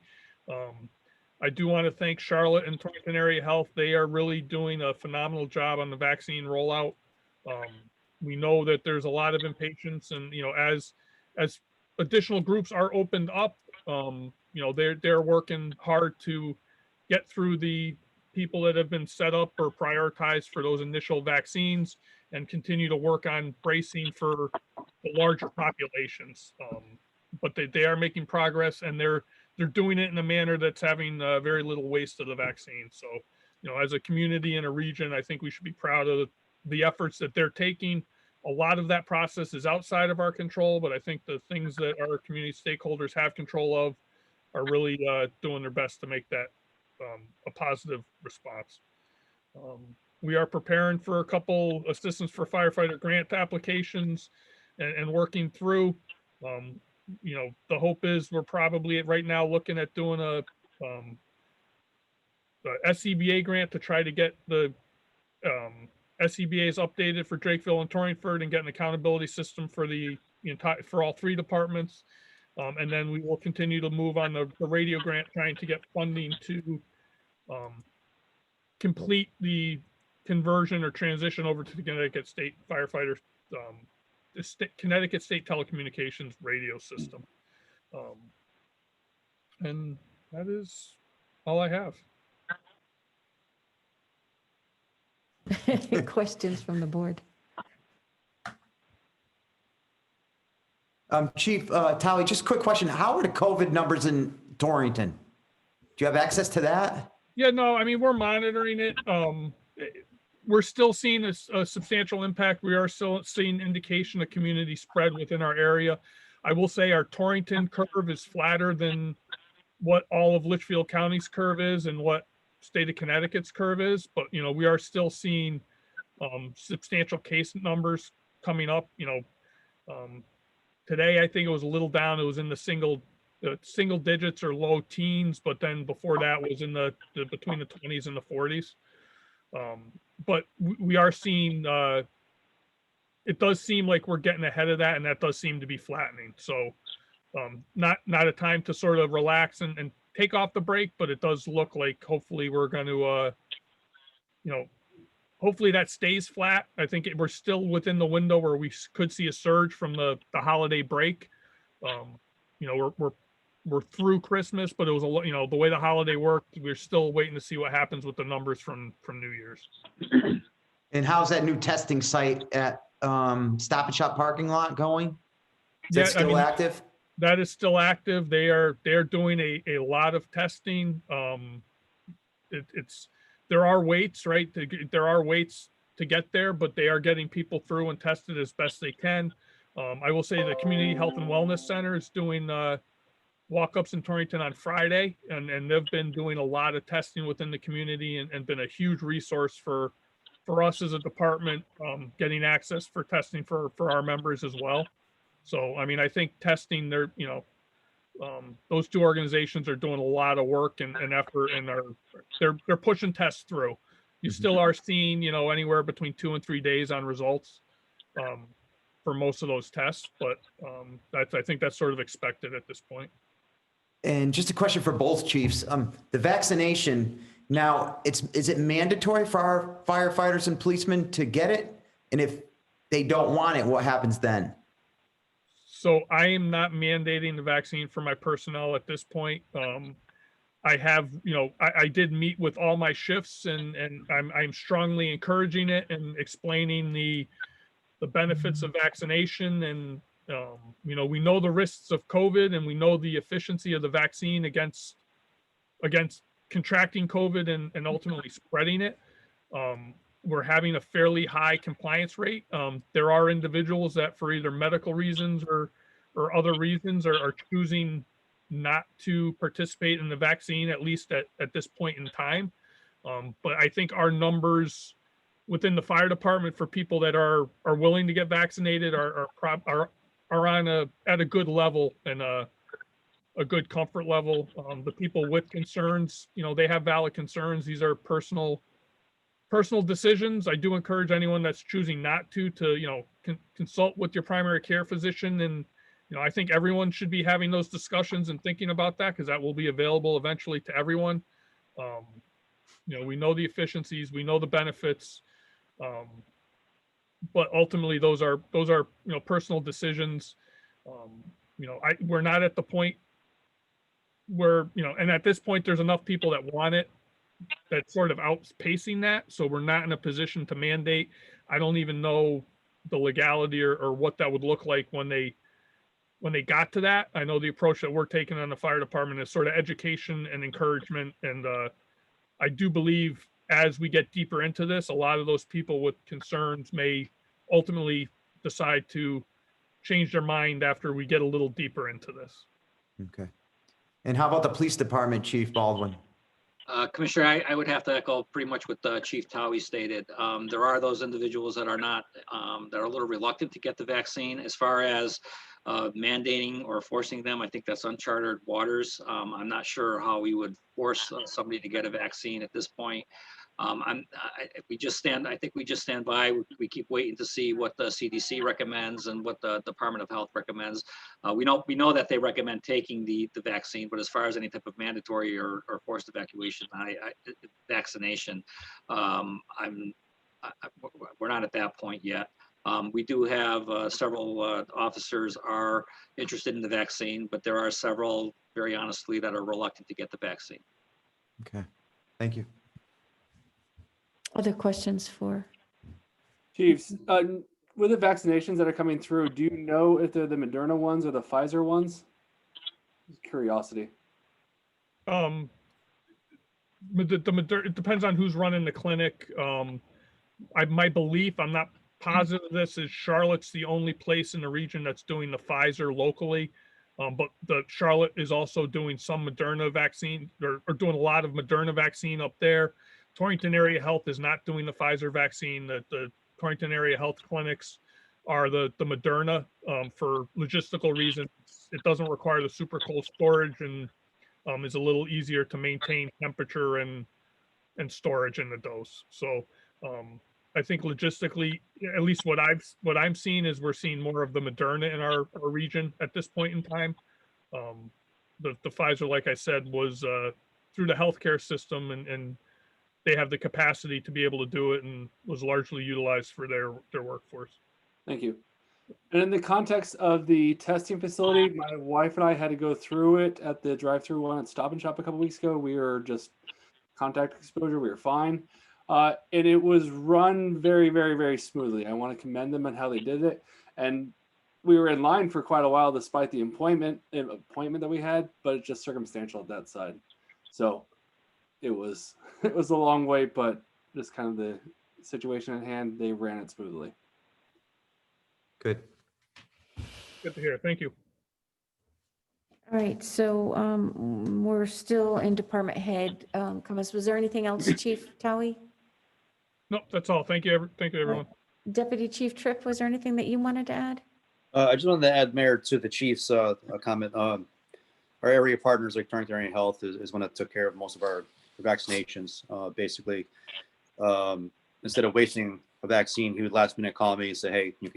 I do want to thank Charlotte and Torrington Area Health. They are really doing a phenomenal job on the vaccine rollout. We know that there's a lot of impatience, and as additional groups are opened up, they're working hard to get through the people that have been set up or prioritized for those initial vaccines and continue to work on bracing for the larger populations. But they are making progress, and they're doing it in a manner that's having very little waste of the vaccine. So, as a community and a region, I think we should be proud of the efforts that they're taking. A lot of that process is outside of our control, but I think the things that our community stakeholders have control of are really doing their best to make that a positive response. We are preparing for a couple assistance for firefighter grant applications and working through. The hope is we're probably right now looking at doing a SCBA grant to try to get the SCBA is updated for Drakeville and Torrington and get an accountability system for the entire, for all three departments. And then we will continue to move on the radio grant, trying to get funding to complete the conversion or transition over to the Connecticut State Firefighters, Connecticut State Telecommunications radio system. And that is all I have. Questions from the board? Chief Talley, just a quick question. How are the COVID numbers in Torrington? Do you have access to that? Yeah, no, I mean, we're monitoring it. We're still seeing a substantial impact. We are still seeing indication of community spread within our area. I will say our Torrington curve is flatter than what all of Litchfield County's curve is and what state of Connecticut's curve is. But, you know, we are still seeing substantial case numbers coming up. You know, today, I think it was a little down. It was in the single digits or low teens, but then before that was in the between the 20s and the 40s. But we are seeing, it does seem like we're getting ahead of that, and that does seem to be flattening. So not a time to sort of relax and take off the brake, but it does look like hopefully we're going to, you know, hopefully that stays flat. I think we're still within the window where we could see a surge from the holiday break. You know, we're through Christmas, but it was you know, the way the holiday worked, we're still waiting to see what happens with the numbers from New Year's. And how's that new testing site at Stop and Shop parking lot going? Is that still active? That is still active. They're doing a lot of testing. There are waits, right? There are waits to get there, but they are getting people through and tested as best they can. I will say the Community Health and Wellness Center is doing walk-ups in Torrington on Friday, and they've been doing a lot of testing within the community and been a huge resource for us as a department, getting access for testing for our members as well. So, I mean, I think testing, those two organizations are doing a lot of work and effort, and they're pushing tests through. You still are seeing, you know, anywhere between 2 and 3 days on results for most of those tests, but I think that's sort of expected at this point. And just a question for both chiefs. The vaccination, now, is it mandatory for our firefighters and policemen to get it? And if they don't want it, what happens then? So I am not mandating the vaccine for my personnel at this point. I have, you know, I did meet with all my shifts, and I'm strongly encouraging it and explaining the benefits of vaccination. And you know, we know the risks of COVID, and we know the efficiency of the vaccine against contracting COVID and ultimately spreading it. We're having a fairly high compliance rate. There are individuals that, for either medical reasons or other reasons, are choosing not to participate in the vaccine, at least at this point in time. But I think our numbers within the fire department for people that are willing to get vaccinated are on at a good level and a good comfort level. The people with concerns, you know, they have valid concerns. These are personal decisions. I do encourage anyone that's choosing not to you know, consult with your primary care physician. And, you know, I think everyone should be having those discussions and thinking about that, because that will be available eventually to everyone. You know, we know the efficiencies, we know the benefits, but ultimately those are, you know, personal decisions. You know, we're not at the point where, you know, and at this point there's enough people that want it, that's sort of outpacing that. So we're not in a position to mandate. I don't even know the legality or what that would look like when they got to that. I know the approach that we're taking on the fire department is sort of education and encouragement. And I do believe as we get deeper into this, a lot of those people with concerns may ultimately decide to change their mind after we get a little deeper into this. Okay. And how about the police department, Chief Baldwin? Commissioner, I would have to echo pretty much what Chief Towie stated. There are those individuals that are not, that are a little reluctant to get the vaccine. As far as mandating or forcing them, I think that's uncharted waters. I'm not sure how we would force somebody to get a vaccine at this point. I think we just stand by. We keep waiting to see what the CDC recommends and what the Department of Health recommends. We know that they recommend taking the vaccine, but as far as any type of mandatory or forced evacuation, vaccination, we're not at that point yet. We do have several officers are interested in the vaccine, but there are several, very honestly, that are reluctant to get the vaccine. Okay, thank you. Other questions for? Chiefs, with the vaccinations that are coming through, do you know if they're the Moderna ones or the Pfizer ones? Just curiosity. The Moderna, it depends on who's running the clinic. My belief, I'm not positive of this, is Charlotte's the only place in the region that's doing the Pfizer locally. But the Charlotte is also doing some Moderna vaccine or doing a lot of Moderna vaccine up there. Torrington Area Health is not doing the Pfizer vaccine. The Torrington Area Health clinics are the Moderna for logistical reasons. It doesn't require the super cold storage and is a little easier to maintain temperature and storage in the dose. So I think logistically, at least what I'm seeing is we're seeing more of the Moderna in our region at this point in time. The Pfizer, like I said, was through the healthcare system and they have the capacity to be able to do it and was largely utilized for their workforce. Thank you. And in the context of the testing facility, my wife and I had to go through it at the drive-through one at Stop and Shop a couple weeks ago. We were just contact exposure. We were fine. And it was run very, very, very smoothly. I want to commend them on how they did it. And we were in line for quite a while, despite the appointment that we had, but it's just circumstantial at that side. So it was a long wait, but just kind of the situation at hand, they ran it smoothly. Good. Good to hear. Thank you. All right, so we're still in department head comments. Was there anything else, Chief Towie? Nope, that's all. Thank you, everyone. Deputy Chief Tripp, was there anything that you wanted to add? I just wanted to add, Mayor, to the chief's comment. Our area partners like Torrington Area Health is one that took care of most of our vaccinations. Basically, instead of wasting a vaccine, he would last minute call me and say, "Hey, you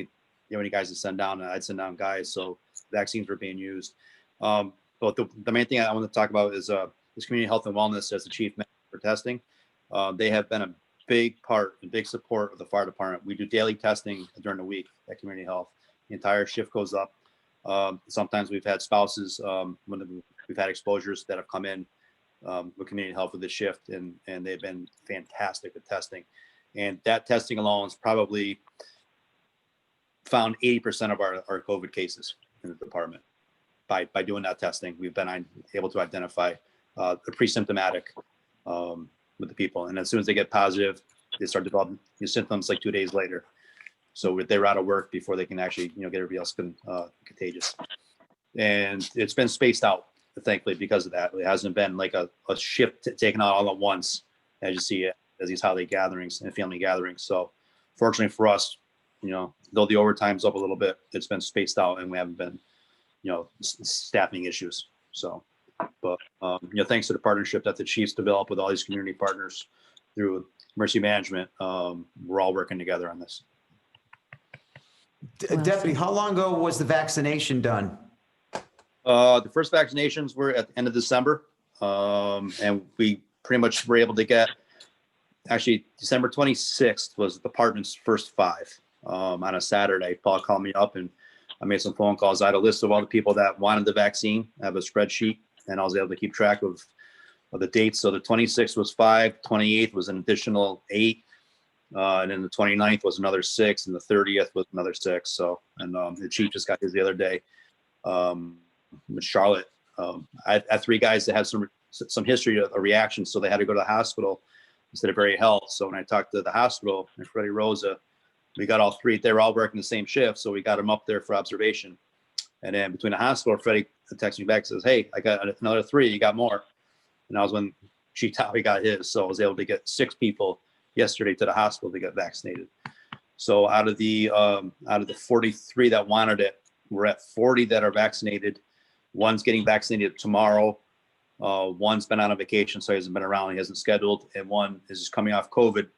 have any guys to send down?" And I'd send down guys. So vaccines were being used. But the main thing I want to talk about is community health and wellness as the chief for testing. They have been a big part and big support of the fire department. We do daily testing during the week at community health. The entire shift goes up. Sometimes we've had spouses when we've had exposures that have come in with community health with the shift, and they've been fantastic at testing. And that testing alone has probably found 80% of our COVID cases in the department. By doing that testing, we've been able to identify the pre-symptomatic with the people. And as soon as they get positive, they start developing symptoms like 2 days later. So they're out of work before they can actually, get everybody else contagious. And it's been spaced out, thankfully, because of that. It hasn't been like a shift taken out all at once, as you see it, as these holiday gatherings and family gatherings. So fortunately for us, though the overtime's up a little bit, it's been spaced out and we haven't been, staffing issues. So, but, thanks to the partnership that the chiefs developed with all these community partners through emergency management, we're all working together on this. Deputy, how long ago was the vaccination done? The first vaccinations were at the end of December. And we pretty much were able to get, actually December 26th was the department's first 5 on a Saturday. Paul called me up and I made some phone calls. I had a list of all the people that wanted the vaccine. I have a spreadsheet and I was able to keep track of the dates. So the 26th was 5, 28th was an additional 8. And then the 29th was another 6 and the 30th was another 6. So, and the chief just got his the other day with Charlotte. I had 3 guys that had some history of a reaction. So they had to go to the hospital instead of area health. So when I talked to the hospital and Freddie Rosa, we got all 3, they were all working the same shift. So we got them up there for observation. And then between the hospital, Freddie texted me back and says, "Hey, I got another 3, you got more." And that was when Chief Towie got his. So I was able to get 6 people yesterday to the hospital to get vaccinated. So out of the 43 that wanted it, we're at 40 that are vaccinated. One's getting vaccinated tomorrow. One's been on a vacation, so he hasn't been around. He hasn't scheduled, and one is just coming off COVID,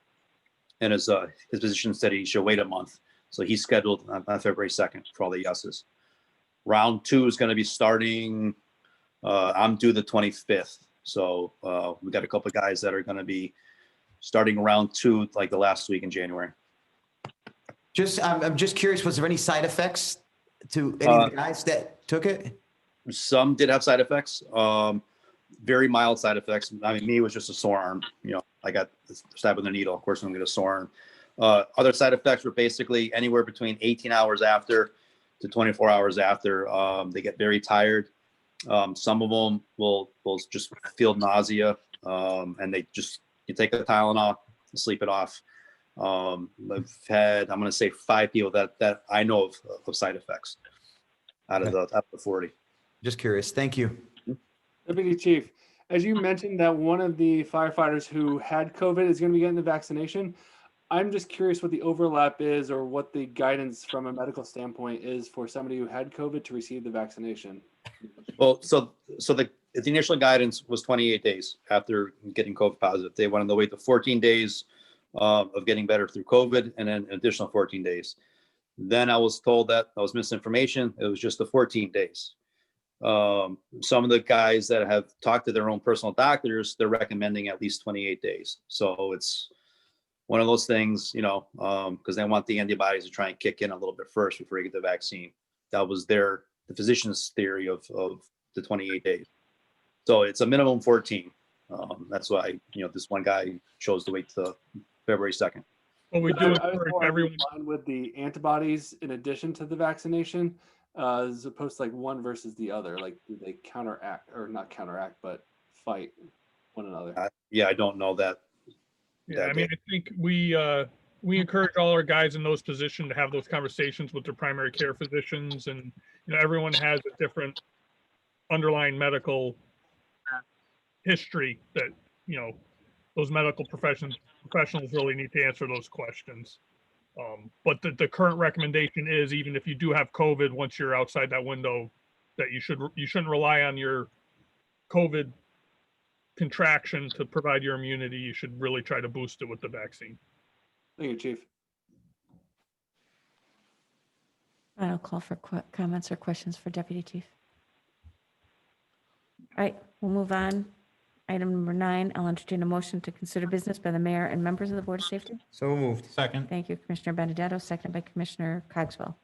and his physician said he should wait a month. So he's scheduled on February 2nd for all the yeses. Round 2 is going to be starting. I'm due the 25th, so we got a couple of guys that are going to be starting round 2 like the last week in January. I'm just curious, was there any side effects to any of the guys that took it? Some did have side effects, very mild side effects. I mean, me, it was just a sore arm. You know, I got stabbed with a needle. Of course, I'm going to get a sore arm. Other side effects were basically anywhere between 18 hours after to 24 hours after. They get very tired. Some of them will just feel nausea, and you take a Tylenol and sleep it off. I've had, I'm going to say 5 people that I know of side effects out of the 40. Just curious. Thank you. Deputy Chief, as you mentioned that one of the firefighters who had COVID is going to be getting the vaccination, I'm just curious what the overlap is or what the guidance from a medical standpoint is for somebody who had COVID to receive the vaccination. Well, so the initial guidance was 28 days after getting COVID positive. They wanted to wait the 14 days of getting better through COVID and then an additional 14 days. Then I was told that was misinformation. It was just the 14 days. Some of the guys that have talked to their own personal doctors, they're recommending at least 28 days. So it's one of those things, you know, because they want the antibodies to try and kick in a little bit first before you get the vaccine. That was the physician's theory of the 28 days. So it's a minimum 14. That's why, you know, this one guy chose to wait till February 2nd. Well, we do encourage everyone. With the antibodies in addition to the vaccination, as opposed to like one versus the other, like do they counteract or not counteract, but fight one another? Yeah, I don't know that. Yeah, I mean, I think we encourage all our guys in those positions to have those conversations with their primary care physicians, and you know, everyone has a different underlying medical history that, you know, those medical professionals really need to answer those questions. But the current recommendation is, even if you do have COVID, once you're outside that window, that you shouldn't rely on your COVID contraction to provide your immunity. You should really try to boost it with the vaccine. Thank you, Chief. Final call for comments or questions for Deputy Chief. All right, we'll move on. Item number 9, I'll entertain a motion to consider business by the mayor and members of the Board of Safety. So moved. Second. Thank you, Commissioner Benedetto, seconded by Commissioner Cogswell.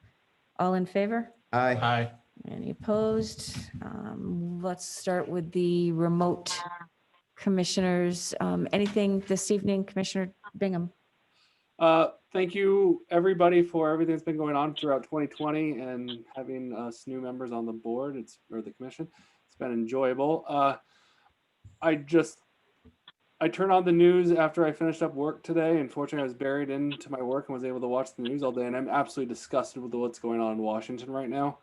All in favor? Aye. Aye. Any opposed? Let's start with the remote commissioners. Anything this evening, Commissioner Bingham? Thank you, everybody, for everything that's been going on throughout 2020 and having us new members on the board or the commission. It's been enjoyable. I turned on the news after I finished up work today. Unfortunately, I was buried into my work and was able to watch the news all day, and I'm absolutely disgusted with what's going on in Washington right now.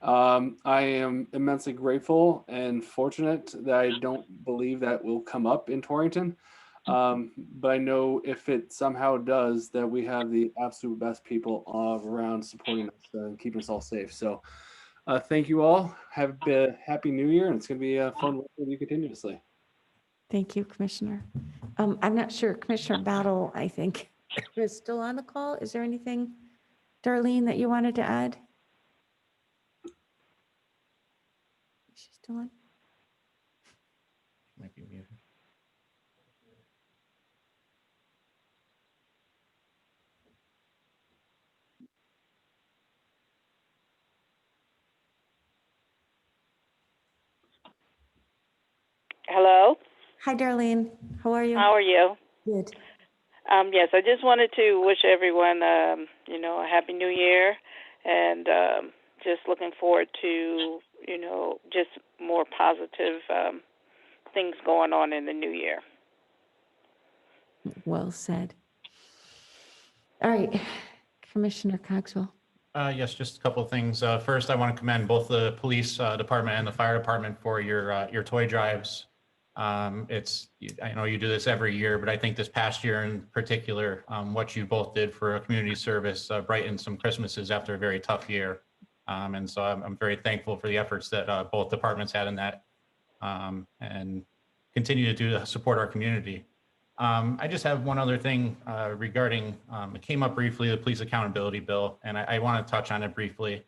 I am immensely grateful and fortunate that I don't believe that will come up in Torrington. But I know if it somehow does, that we have the absolute best people around supporting us and keeping us all safe. So thank you all. Have a happy new year, and it's going to be a fun work with you continuously. Thank you, Commissioner. I'm not sure, Commissioner Battle, I think, is still on the call. Is there anything, Darlene, that you wanted to add? Is she still on? Might be muted. Hello. Hi, Darlene. How are you? How are you? Good. Yes, I just wanted to wish everyone, a happy new year, and just looking forward to, just more positive things going on in the new year. Well said. All right, Commissioner Cogswell. Yes, just a couple of things. First, I want to commend both the police department and the fire department for your toy drives. I know you do this every year, but I think this past year in particular, what you both did for community service brightened some Christmases after a very tough year. And so I'm very thankful for the efforts that both departments had in that. and continue to do to support our community. I just have one other thing regarding, it came up briefly, the police accountability bill, and I want to touch on it briefly.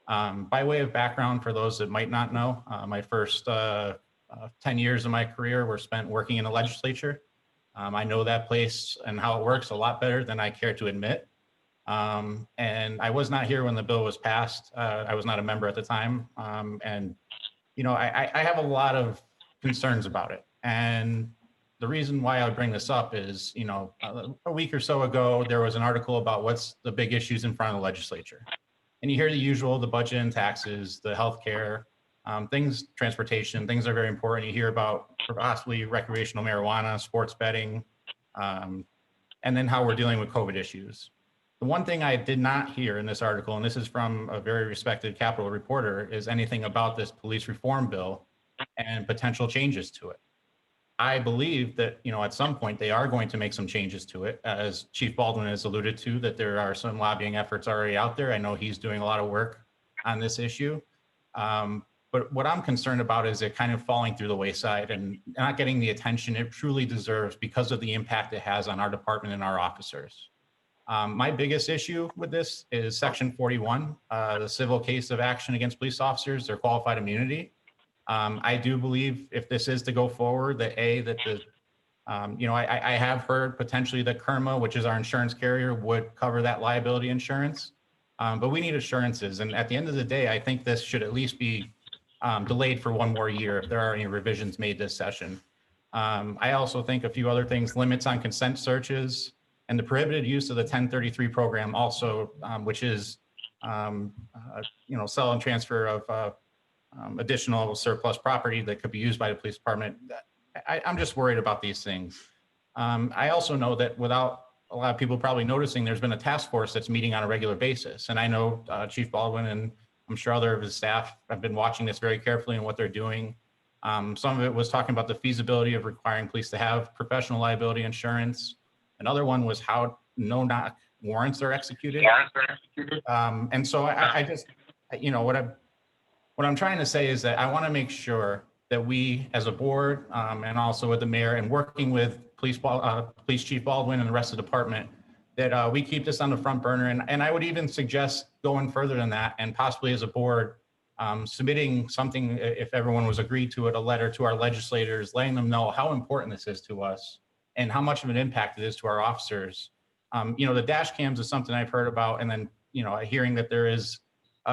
By way of background, for those that might not know, my first 10 years of my career were spent working in the legislature. I know that place and how it works a lot better than I care to admit. And I was not here when the bill was passed. I was not a member at the time. And, you know, I have a lot of concerns about it. And the reason why I bring this up is, you know, a week or so ago, there was an article about what's the big issues in front of the legislature. And you hear the usual, the budget and taxes, the healthcare, things, transportation, things are very important. You hear about possibly recreational marijuana, sports betting, and then how we're dealing with COVID issues. The one thing I did not hear in this article, and this is from a very respected Capitol reporter, is anything about this police reform bill and potential changes to it. I believe that, you know, at some point they are going to make some changes to it, as Chief Baldwin has alluded to, that there are some lobbying efforts already out there. I know he's doing a lot of work on this issue. But what I'm concerned about is it kind of falling through the wayside and not getting the attention it truly deserves because of the impact it has on our department and our officers. My biggest issue with this is Section 41, the civil case of action against police officers, their qualified immunity. I do believe if this is to go forward, that you know, I have heard potentially that KERMA, which is our insurance carrier, would cover that liability insurance. But we need assurances. And at the end of the day, I think this should at least be delayed for one more year if there are any revisions made this session. I also think a few other things, limits on consent searches, and the prohibited use of the 1033 program also, which is, you know, sell and transfer of additional surplus property that could be used by the police department. I'm just worried about these things. I also know that without a lot of people probably noticing, there's been a task force that's meeting on a regular basis. And I know Chief Baldwin and I'm sure other of his staff have been watching this very carefully and what they're doing. Some of it was talking about the feasibility of requiring police to have professional liability insurance. Another one was how no-knock warrants are executed. And so I just, you know, what I'm trying to say is that I want to make sure that we as a board and also with the mayor and working with Police Chief Baldwin and the rest of the department, that we keep this on the front burner. And I would even suggest going further than that and possibly as a board, submitting something, if everyone was agreed to it, a letter to our legislators, letting them know how important this is to us and how much of an impact it is to our officers. You know, the dash cams is something I've heard about, and then, you know, hearing that there is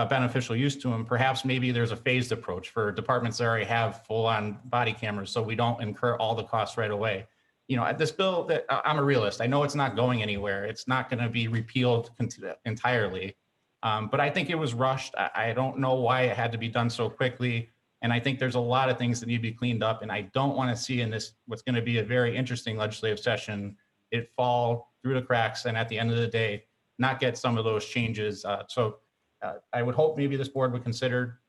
beneficial use to them. Perhaps maybe there's a phased approach for departments that already have full-on body cameras, so we don't incur all the costs right away. You know, this bill, that I'm a realist. I know it's not going anywhere. It's not going to be repealed entirely. But I think it was rushed. I don't know why it had to be done so quickly. And I think there's a lot of things that need to be cleaned up. And I don't want to see in this, what's going to be a very interesting legislative session, it fall through the cracks and at the end of the day, not get some of those changes. So I would hope maybe this board would consider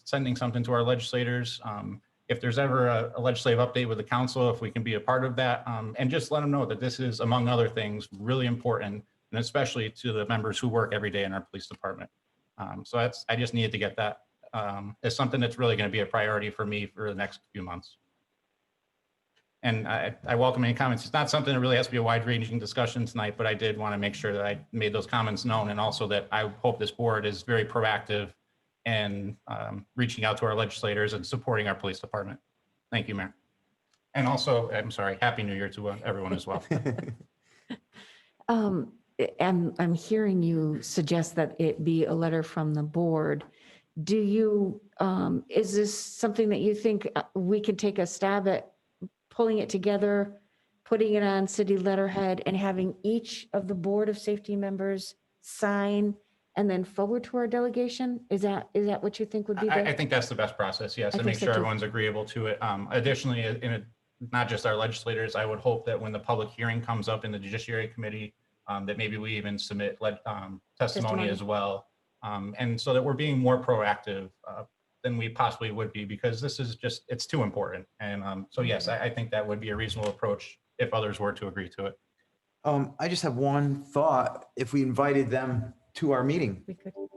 sending something to our legislators. If there's ever a legislative update with the council, if we can be a part of that, and just let them know that this is, among other things, really important, and especially to the members who work every day in our police department. So I just needed to get that as something that's really going to be a priority for me for the next few months. And I welcome any comments. It's not something that really has to be a wide-ranging discussion tonight, but I did want to make sure that I made those comments known, and also that I hope this board is very proactive and reaching out to our legislators and supporting our police department. Thank you, Mayor. And also, I'm sorry, Happy New Year to everyone as well. I'm hearing you suggest that it be a letter from the board. Do you, is this something that you think we could take a stab at pulling it together, putting it on city letterhead and having each of the Board of Safety members sign and then forward to our delegation? Is that what you think would be good? I think that's the best process, yes, and make sure everyone's agreeable to it. Additionally, not just our legislators, I would hope that when the public hearing comes up in the Judiciary Committee, that maybe we even submit testimony as well. And so that we're being more proactive than we possibly would be, because this is just, it's too important. And so yes, I think that would be a reasonable approach if others were to agree to it. I just have one thought. If we invited them to our meeting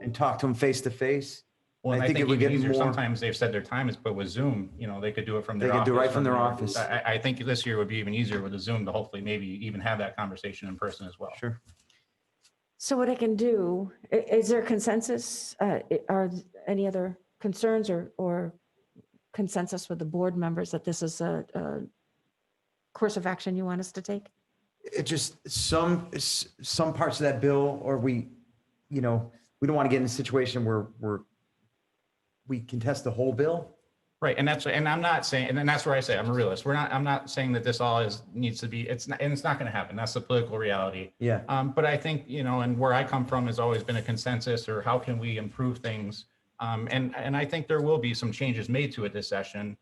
and talked to them face to face, Well, and I I think think it would even get easier, more- sometimes they've said their time is, but with Zoom, they could do it from They their could office. do right from their office. I think this year would be even easier with the Zoom to hopefully maybe even have that conversation in person as well. Sure. So what I can do, is there consensus? Are any other concerns or consensus with the board members that this is a course of action you want us to take? It just, some parts of that bill, or we don't want to get in a situation where we contest the whole bill. Right, and I'm not saying, and then that's where I say I'm a realist. I'm not saying that this all needs to be. It's not going to happen. That's the political reality. Yeah. But I think and where I come from has always been a consensus, or how can we improve things? And I think there will be some changes made to it this session.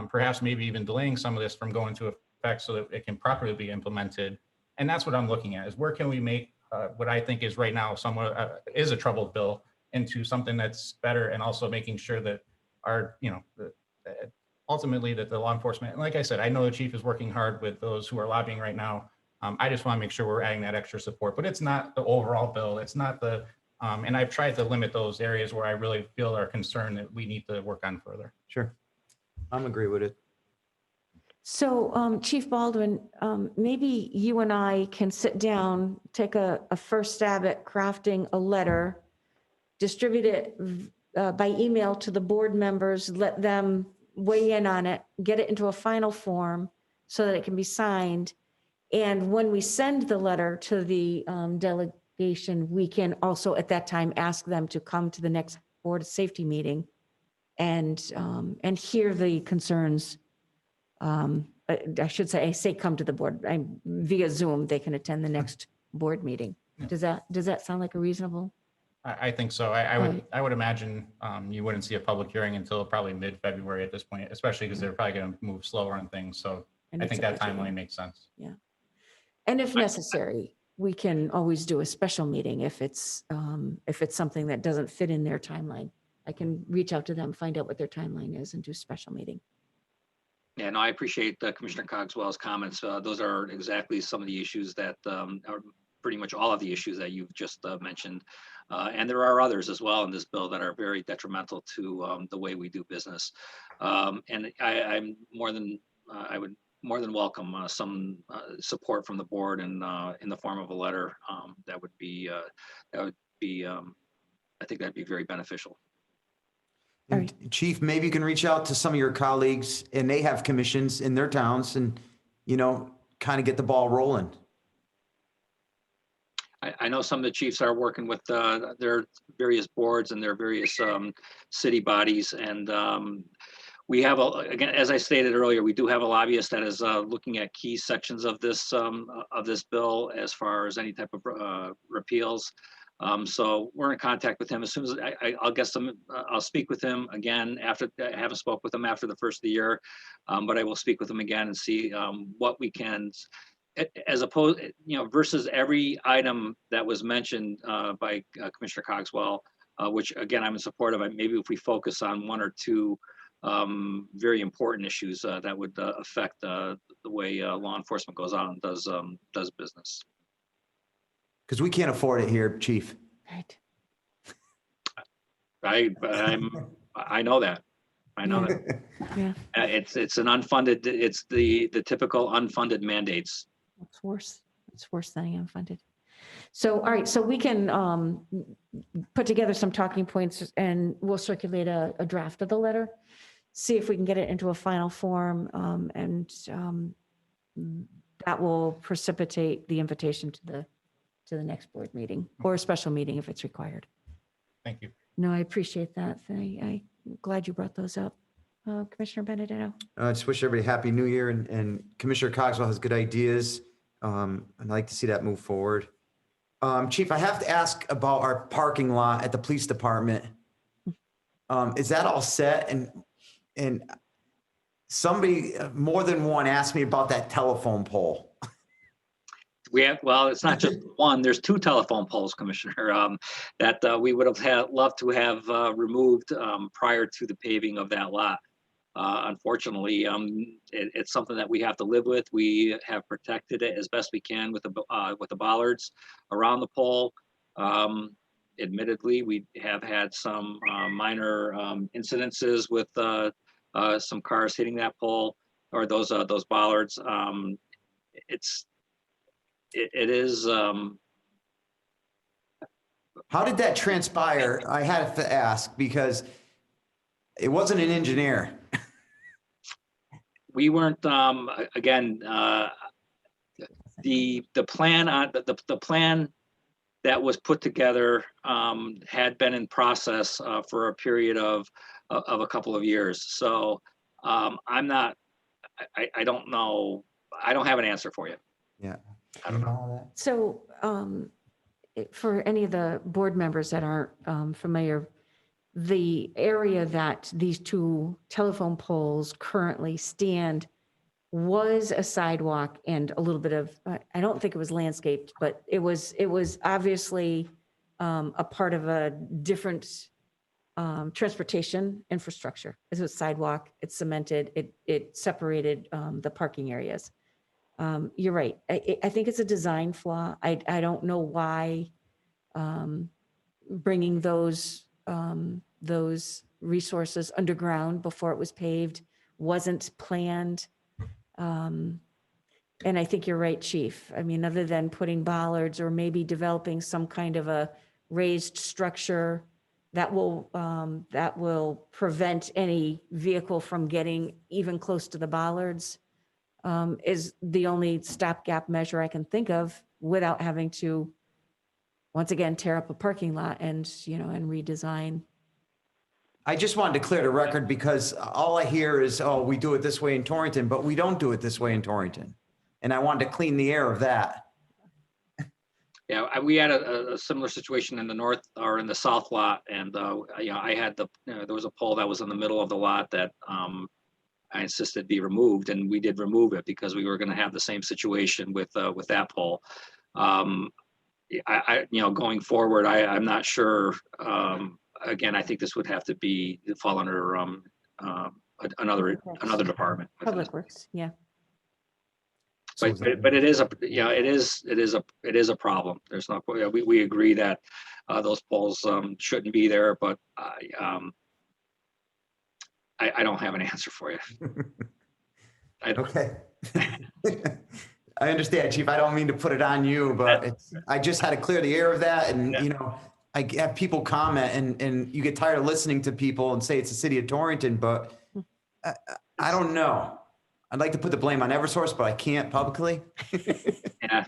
Perhaps maybe even delaying some of this from going to effect so that it can properly be implemented. And that's what I'm looking at: is where can we make what I think is right now somewhat is a troubled bill into something that's better, and also making sure that our ultimately that the law enforcement, and like I said, I know the chief is working hard with those who are lobbying right now. I just want to make sure we're adding that extra support, but it's not the overall bill. It's not the, and I've tried to limit those areas where I really feel are concerned that we need to work on further. Sure. I'm agree with it. So Chief Baldwin, maybe you and I can sit down, take a first stab at crafting a letter, distribute it by email to the board members, let them weigh in on it, get it into a final form so that it can be signed. And when we send the letter to the delegation, we can also at that time ask them to come to the next Board of Safety meeting and hear the concerns. I should say come to the board via Zoom. They can attend the next board meeting. Does that sound like a reasonable? I think so. I would imagine you wouldn't see a public hearing until probably mid-February at this point, especially because they're probably going to move slower on things. So I think that timeline makes sense. Yeah. And if necessary, we can always do a special meeting if it's something that doesn't fit in their timeline. I can reach out to them, find out what their timeline is, and do a special meeting. Yeah, no, I appreciate Commissioner Cogswell's comments. Those are exactly some of the issues that are pretty much all of the issues that you've just mentioned. And there are others as well in this bill that are very detrimental to the way we do business. And I would more than welcome some support from the board and in the form of a letter. That would be, I think that'd be very beneficial. And Chief, maybe you can reach out to some of your colleagues, and they have commissions in their towns, and kind of get the ball rolling. I know some of the chiefs are working with their various boards and their various city bodies, and we have again, as I stated earlier, we do have a lobbyist that is looking at key sections of this bill as far as any type of repeals. So we're in contact with him as soon as I'll speak with him again after I haven't spoke with him after the first of the year, but I will speak with him again and see what we can, as opposed, versus every item that was mentioned by Commissioner Cogswell, which again, I'm in support of. Maybe if we focus on one or two very important issues that would affect the way law enforcement goes on and does business. Because we can't afford it here, Chief. Right. I know that. I know that. Yeah. It's an unfunded. It's the typical unfunded mandates. It's worse. It's worse than unfunded. So, all right. So we can put together some talking points, and we'll circulate a draft of the letter, see if we can get it into a final form, and that will precipitate the invitation to the next board meeting or a special meeting if it's required. Thank you. No, I appreciate that. I'm glad you brought those up. Commissioner Benedetto. I just wish everybody happy new year, and Commissioner Cogswell has good ideas. I'd like to see that move forward. Chief, I have to ask about our parking lot at the police department. Is that all set? And somebody, more than one, asked me about that telephone pole. Well, it's not just one. There's two telephone poles, Commissioner, that we would have loved to have removed prior to the paving of that lot. Unfortunately, it's something that we have to live with. We have protected it as best we can with the bollards around the pole. Admittedly, we have had some minor incidences with some cars hitting that pole or those bollards. It is. How did that transpire? I had to ask because it wasn't an engineer. We weren't, again, the plan on the plan that was put together had been in process for a period of a couple of years. So I'm not, I don't know. I don't have an answer for you. Yeah. I don't know. So for any of the board members that aren't familiar, the area that these two telephone poles currently stand was a sidewalk and a little bit of, I don't think it was landscaped, but it was obviously a part of a different transportation infrastructure. It was sidewalk, it's cemented, it separated the parking areas. You're right. I think it's a design flaw. I don't know why bringing those resources underground before it was paved wasn't planned. And I think you're right, Chief. I mean, other than putting bollards or maybe developing some kind of a raised structure that will prevent any vehicle from getting even close to the bollards, is the only stopgap measure I can think of without having to, once again, tear up a parking lot and redesign. I just wanted to clear the record because all I hear is, oh, we do it this way in Torrington, but we don't do it this way in Torrington. And I wanted to clean the air of that. Yeah, we had a similar situation in the north or in the south lot, and I had there was a pole that was in the middle of the lot that I insisted be removed, and we did remove it because we were going to have the same situation with that pole. Going forward, I'm not sure. Again, I think this would have to fall under another department. Public Works, yeah. But it is it is a problem. There's no, we agree that those poles shouldn't be there, but I don't have an answer for you. Okay. I understand, Chief. I don't mean to put it on you, but I just had to clear the air of that. And, I have people comment and you get tired of listening to people and say it's the city of Torrington, but I don't know. I'd like to put the blame on Eversource, but I can't publicly. Yeah.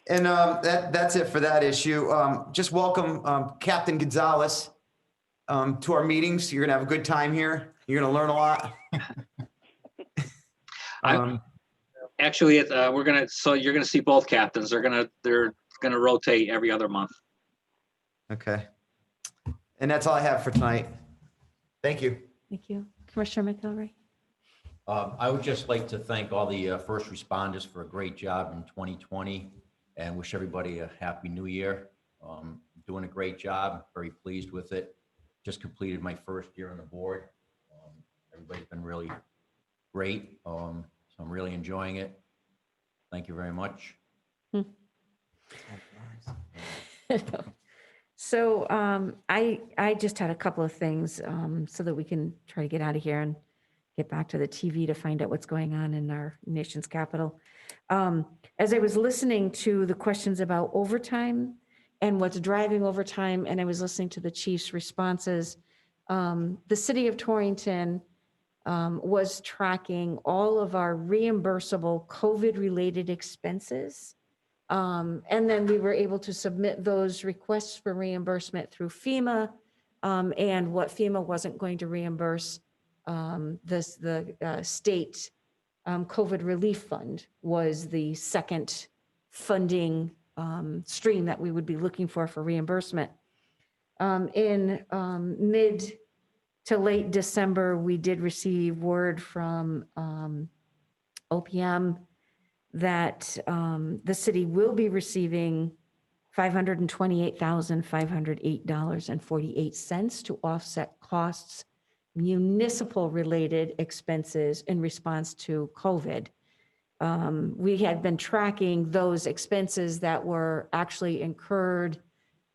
And that's it for that issue. Just welcome Captain Gonzalez to our meetings. You're gonna have a good time here. You're gonna learn a lot. Actually, you're gonna see both captains. They're gonna rotate every other month. Okay. And that's all I have for tonight. Thank you. Thank you. Commissioner McElroy. I would just like to thank all the first responders for a great job in 2020 and wish everybody a happy new year. Doing a great job, very pleased with it. Just completed my first year on the board. Everybody's been really great. So I'm really enjoying it. Thank you very much. So I just had a couple of things so that we can try to get out of here and get back to the TV to find out what's going on in our nation's capital. As I was listening to the questions about overtime and what's driving overtime, and I was listening to the chief's responses, the city of Torrington was tracking all of our reimbursable COVID-related expenses. And then we were able to submit those requests for reimbursement through FEMA, and what FEMA wasn't going to reimburse, the state COVID relief fund was the second funding stream that we would be looking for reimbursement. In mid to late December, we did receive word from OPM that the city will be receiving $528,508.48 to offset costs, municipal related expenses in response to COVID. We had been tracking those expenses that were actually incurred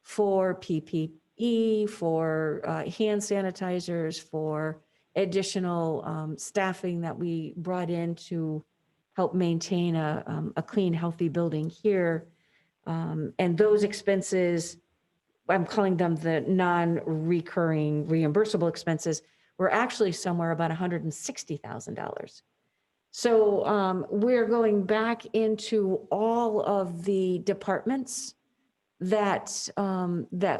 for PPE, for hand sanitizers, for additional staffing that we brought in to help maintain a clean, healthy building here. And those expenses, I'm calling them the non-recurring reimbursable expenses, were actually somewhere about $160,000. So we're going back into all of the departments that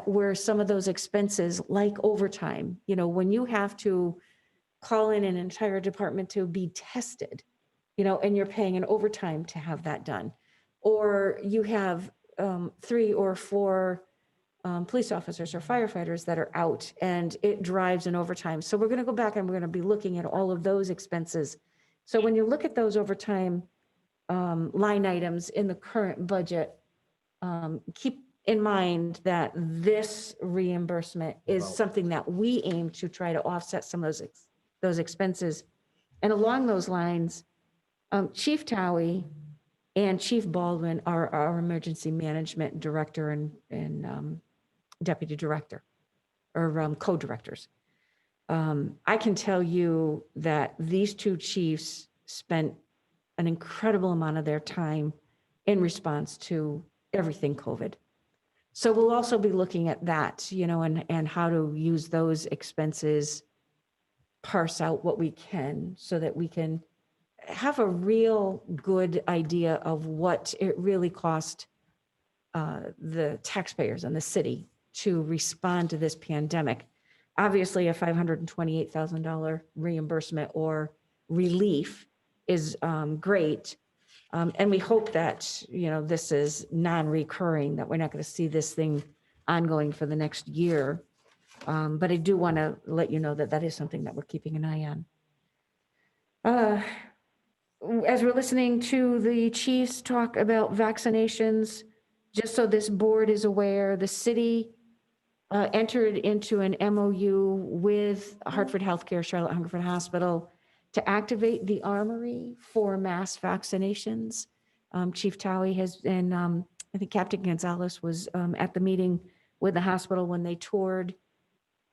where some of those expenses, like overtime, when you have to call in an entire department to be tested, and you're paying an overtime to have that done, or you have 3 or 4 police officers or firefighters that are out, and it drives an overtime. So we're going to go back and we're going to be looking at all of those expenses. So when you look at those overtime line items in the current budget, keep in mind that this reimbursement is something that we aim to try to offset some of those expenses. And along those lines, Chief Towie and Chief Baldwin are our emergency management director and deputy director, or co-directors. I can tell you that these 2 chiefs spent an incredible amount of their time in response to everything COVID. So we'll also be looking at that, and how to use those expenses, parse out what we can so that we can have a real good idea of what it really cost the taxpayers and the city to respond to this pandemic. Obviously, a $528,000 reimbursement or relief is great. And we hope that, this is non-recurring, that we're not going to see this thing ongoing for the next year. But I do want to let you know that that is something that we're keeping an eye on. As we're listening to the chiefs talk about vaccinations, just so this board is aware, the city entered into an MOU with Hartford Healthcare, Charlotte Hungerford Hospital, to activate the armory for mass vaccinations. Chief Towie has, and I think Captain Gonzalez was at the meeting with the hospital when they toured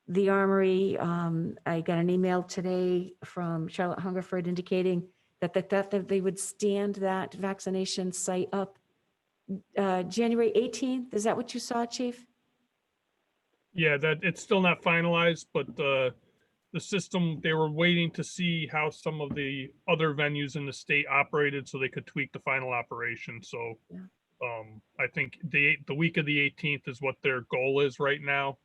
the armory. I got an email today from Charlotte Hungerford indicating that they would stand that vaccination site up January 18th. Is that what you saw, Chief? Yeah, that it's still not finalized, but the system, they were waiting to see how some of the other venues in the state operated so they could tweak the final operation. So Yeah. I think the week of the 18th is what their goal is right now.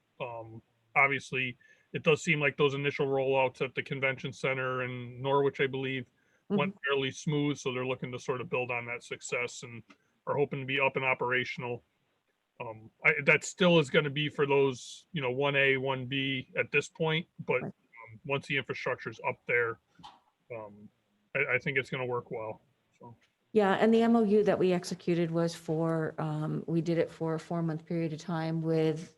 Obviously, it does seem like those initial rollouts at the convention center in Norwich, I believe, went fairly smooth. So they're looking to sort of build on that success and are hoping to be up and operational. That still is going to be for those, 1A, 1B at this point, but once the infrastructure is up there, I think it's going to work well. So. Yeah, and the MOU that we executed was for, we did it for a 4-month period of time with,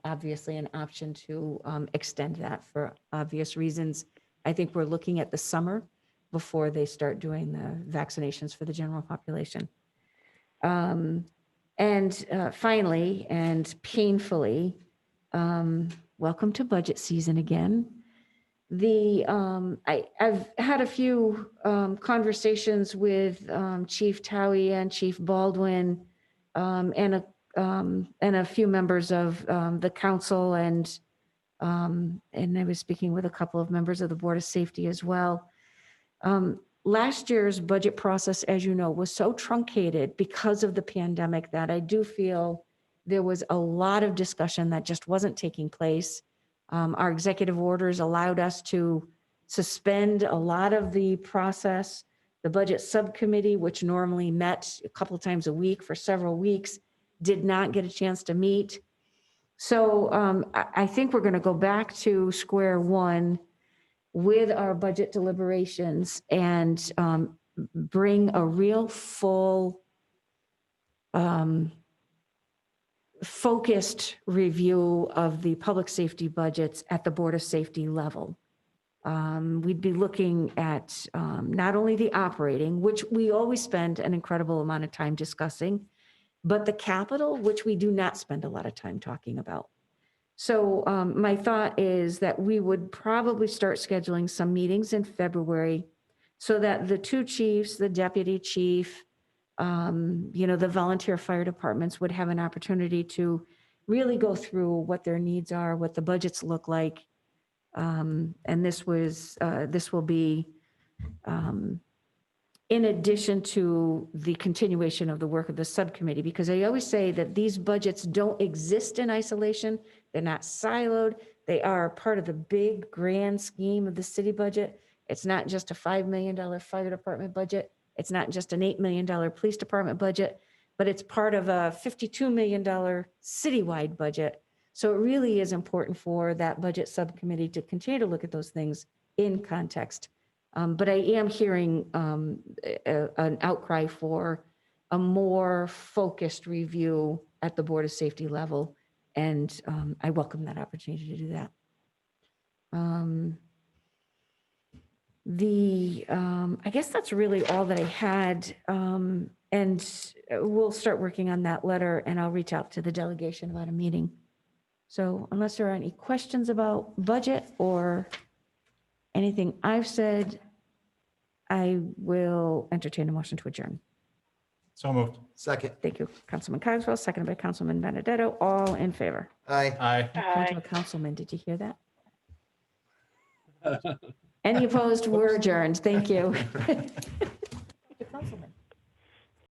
obviously an option to extend that for obvious reasons. I think we're looking at the summer before they start doing the vaccinations for the general population. And finally, and painfully, welcome to budget season again. I've had a few conversations with Chief Towie and Chief Baldwin, and a few members of the council, and I was speaking with a couple of members of the Board of Safety as well. Last year's budget process, as you know, was so truncated because of the pandemic that I do feel there was a lot of discussion that just wasn't taking place. Our executive orders allowed us to suspend a lot of the process. The budget subcommittee, which normally met a couple of times a week for several weeks, did not get a chance to meet. So I think we're going to go back to square one with our budget deliberations and bring a real full focused review of the public safety budgets at the Board of Safety level. We'd be looking at not only the operating, which we always spend an incredible amount of time discussing, but the capital, which we do not spend a lot of time talking about. So my thought is that we would probably start scheduling some meetings in February so that the two chiefs, the deputy chief, the volunteer fire departments would have an opportunity to really go through what their needs are, what the budgets look like. And this will be in addition to the continuation of the work of the subcommittee, because I always say that these budgets don't exist in isolation. They're not siloed. They are part of the big grand scheme of the city budget. It's not just a $5 million fire department budget. It's not just an $8 million police department budget, but it's part of a $52 million citywide budget. So it really is important for that budget subcommittee to continue to look at those things in context. But I am hearing an outcry for a more focused review at the Board of Safety level, and I welcome that opportunity to do that. I guess that's really all that I had, and we'll start working on that letter, and I'll reach out to the delegation about a meeting. So unless there are any questions about budget or anything I've said, I will entertain a motion to adjourn. So moved. Second. Thank you, Councilman Cogswell, seconded by Councilman Benedetto. All in favor? Aye. Aye. Point to a councilman, did you hear that? Any opposed? We're adjourned. Thank you.